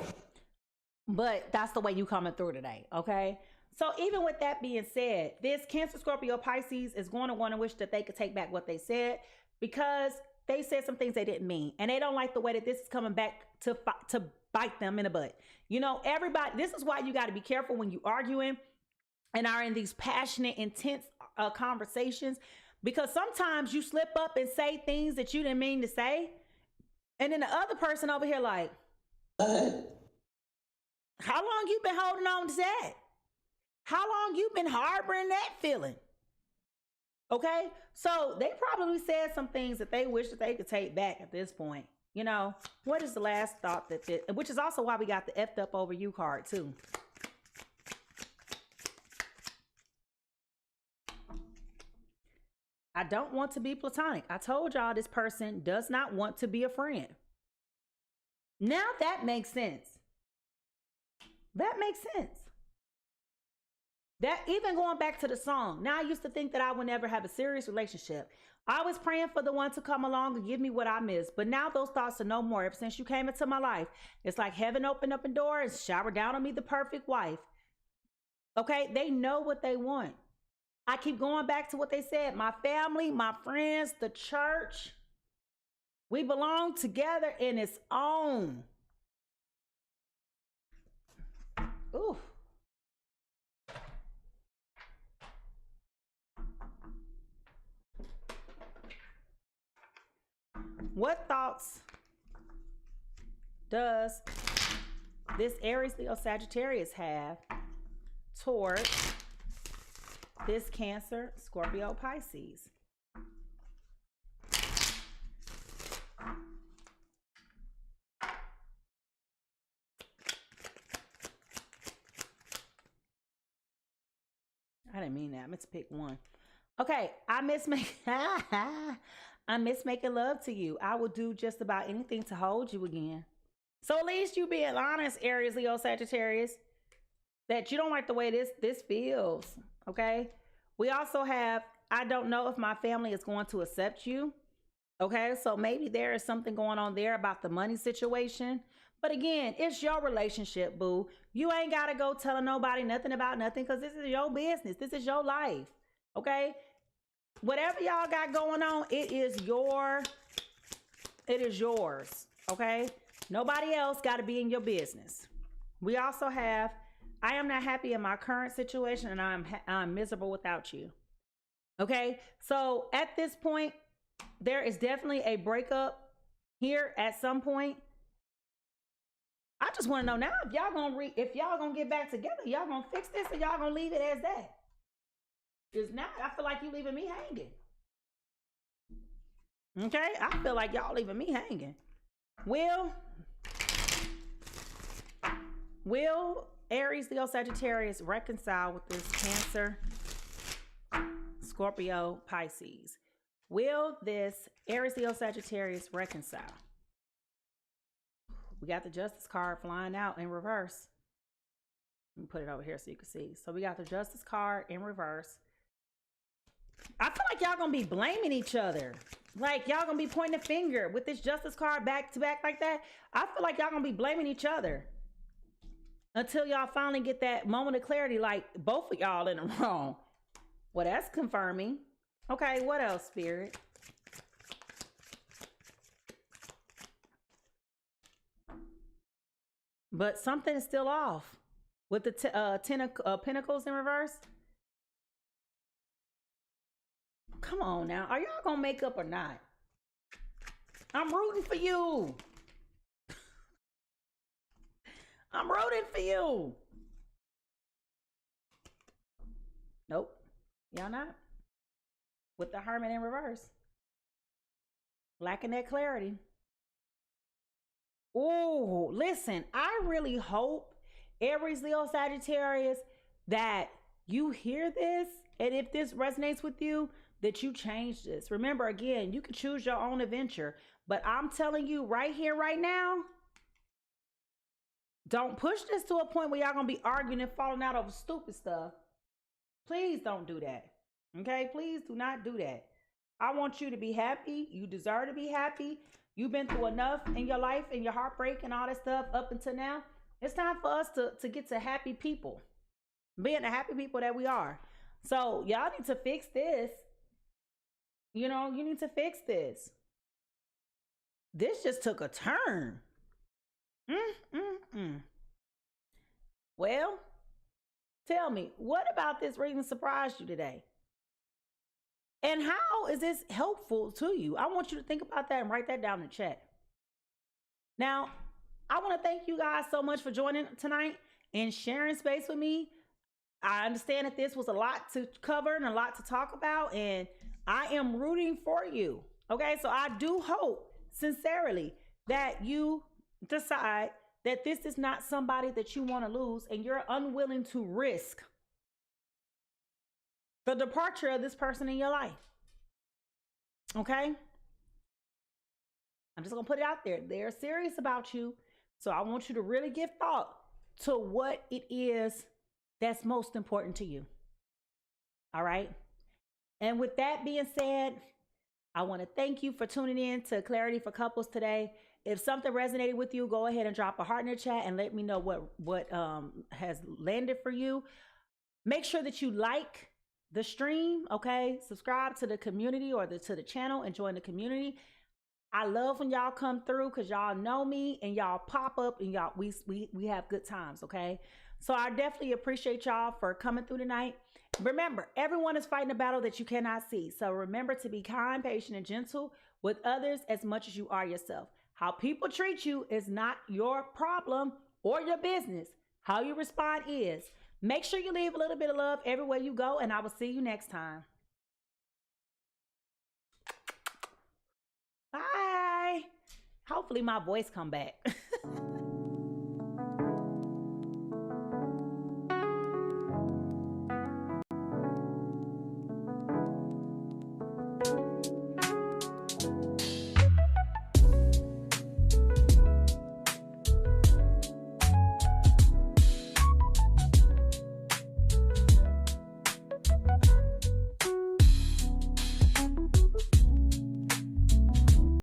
But that's the way you coming through today, okay? So even with that being said, this Cancer, Scorpio, Pisces is going to want to wish that they could take back what they said because they said some things they didn't mean. And they don't like the way that this is coming back to bite them in the butt. You know, everybody, this is why you got to be careful when you arguing and are in these passionate, intense conversations, because sometimes you slip up and say things that you didn't mean to say. And then the other person over here like, how long you been holding on to that? How long you been harboring that feeling? Okay, so they probably said some things that they wish that they could take back at this point. You know, what is the last thought that which is also why we got the effed up over you card too. I don't want to be platonic. I told y'all this person does not want to be a friend. Now that makes sense. That makes sense. That even going back to the song. Now I used to think that I would never have a serious relationship. I was praying for the one to come along and give me what I missed. But now those thoughts are no more. Ever since you came into my life, it's like heaven opened up a door and showered down on me the perfect wife. Okay, they know what they want. I keep going back to what they said. My family, my friends, the church. We belong together in its own. Ooh. What thoughts does this Aries, Leo, Sagittarius have toward this Cancer, Scorpio, Pisces? I didn't mean that. I meant to pick one. Okay, I miss making love to you. I will do just about anything to hold you again. So at least you being honest, Aries, Leo, Sagittarius, that you don't like the way this feels. Okay. We also have, I don't know if my family is going to accept you. Okay. So maybe there is something going on there about the money situation. But again, it's your relationship, boo. You ain't got to go telling nobody nothing about nothing because this is your business. This is your life. Okay. Whatever y'all got going on, it is yours. Okay. Nobody else got to be in your business. We also have, I am not happy in my current situation and I'm miserable without you. Okay. So at this point, there is definitely a breakup here at some point. I just want to know now if y'all gonna get back together, y'all gonna fix this or y'all gonna leave it as that. Because now I feel like you leaving me hanging. Okay, I feel like y'all leaving me hanging. Will Aries, Leo, Sagittarius reconcile with this Cancer, Scorpio, Pisces? Will this Aries, Leo, Sagittarius reconcile? We got the Justice card flying out in reverse. Let me put it over here so you can see. So we got the Justice card in reverse. I feel like y'all gonna be blaming each other. Like y'all gonna be pointing a finger with this Justice card back to back like that. I feel like y'all gonna be blaming each other until y'all finally get that moment of clarity, like both of y'all in the wrong. Well, that's confirming. Okay, what else, Spirit? But something is still off with the 10 of Pentacles in reverse. Come on now. Are y'all going to make up or not? I'm rooting for you. I'm rooting for you. Nope. Y'all not. With the Hermit in reverse. Lacking that clarity. Oh, listen, I really hope, Aries, Leo, Sagittarius, that you hear this. And if this resonates with you, that you change this. Remember, again, you can choose your own adventure. But I'm telling you right here, right now, don't push this to a point where y'all going to be arguing and falling out over stupid stuff. Please don't do that. Okay? Please do not do that. I want you to be happy. You deserve to be happy. You've been through enough in your life and your heartbreak and all that stuff up until now. It's time for us to get to happy people. Being the happy people that we are. So y'all need to fix this. You know, you need to fix this. This just took a turn. Well, tell me, what about this reading surprised you today? And how is this helpful to you? I want you to think about that and write that down in the chat. Now, I want to thank you guys so much for joining tonight and sharing space with me. I understand that this was a lot to cover and a lot to talk about, and I am rooting for you. Okay, so I do hope sincerely that you decide that this is not somebody that you want to lose and you're unwilling to risk the departure of this person in your life. Okay? I'm just going to put it out there. They're serious about you. So I want you to really give thought to what it is that's most important to you. All right? And with that being said, I want to thank you for tuning in to Clarity for Couples today. If something resonated with you, go ahead and drop a heart in the chat and let me know what has landed for you. Make sure that you like the stream, okay? Subscribe to the community or to the channel and join the community. I love when y'all come through because y'all know me and y'all pop up and y'all we have good times, okay? So I definitely appreciate y'all for coming through tonight. Remember, everyone is fighting a battle that you cannot see. So remember to be kind, patient, and gentle with others as much as you are yourself. How people treat you is not your problem or your business. How you respond is. Make sure you leave a little bit of love everywhere you go, and I will see you next time. Bye. Hopefully my voice come back.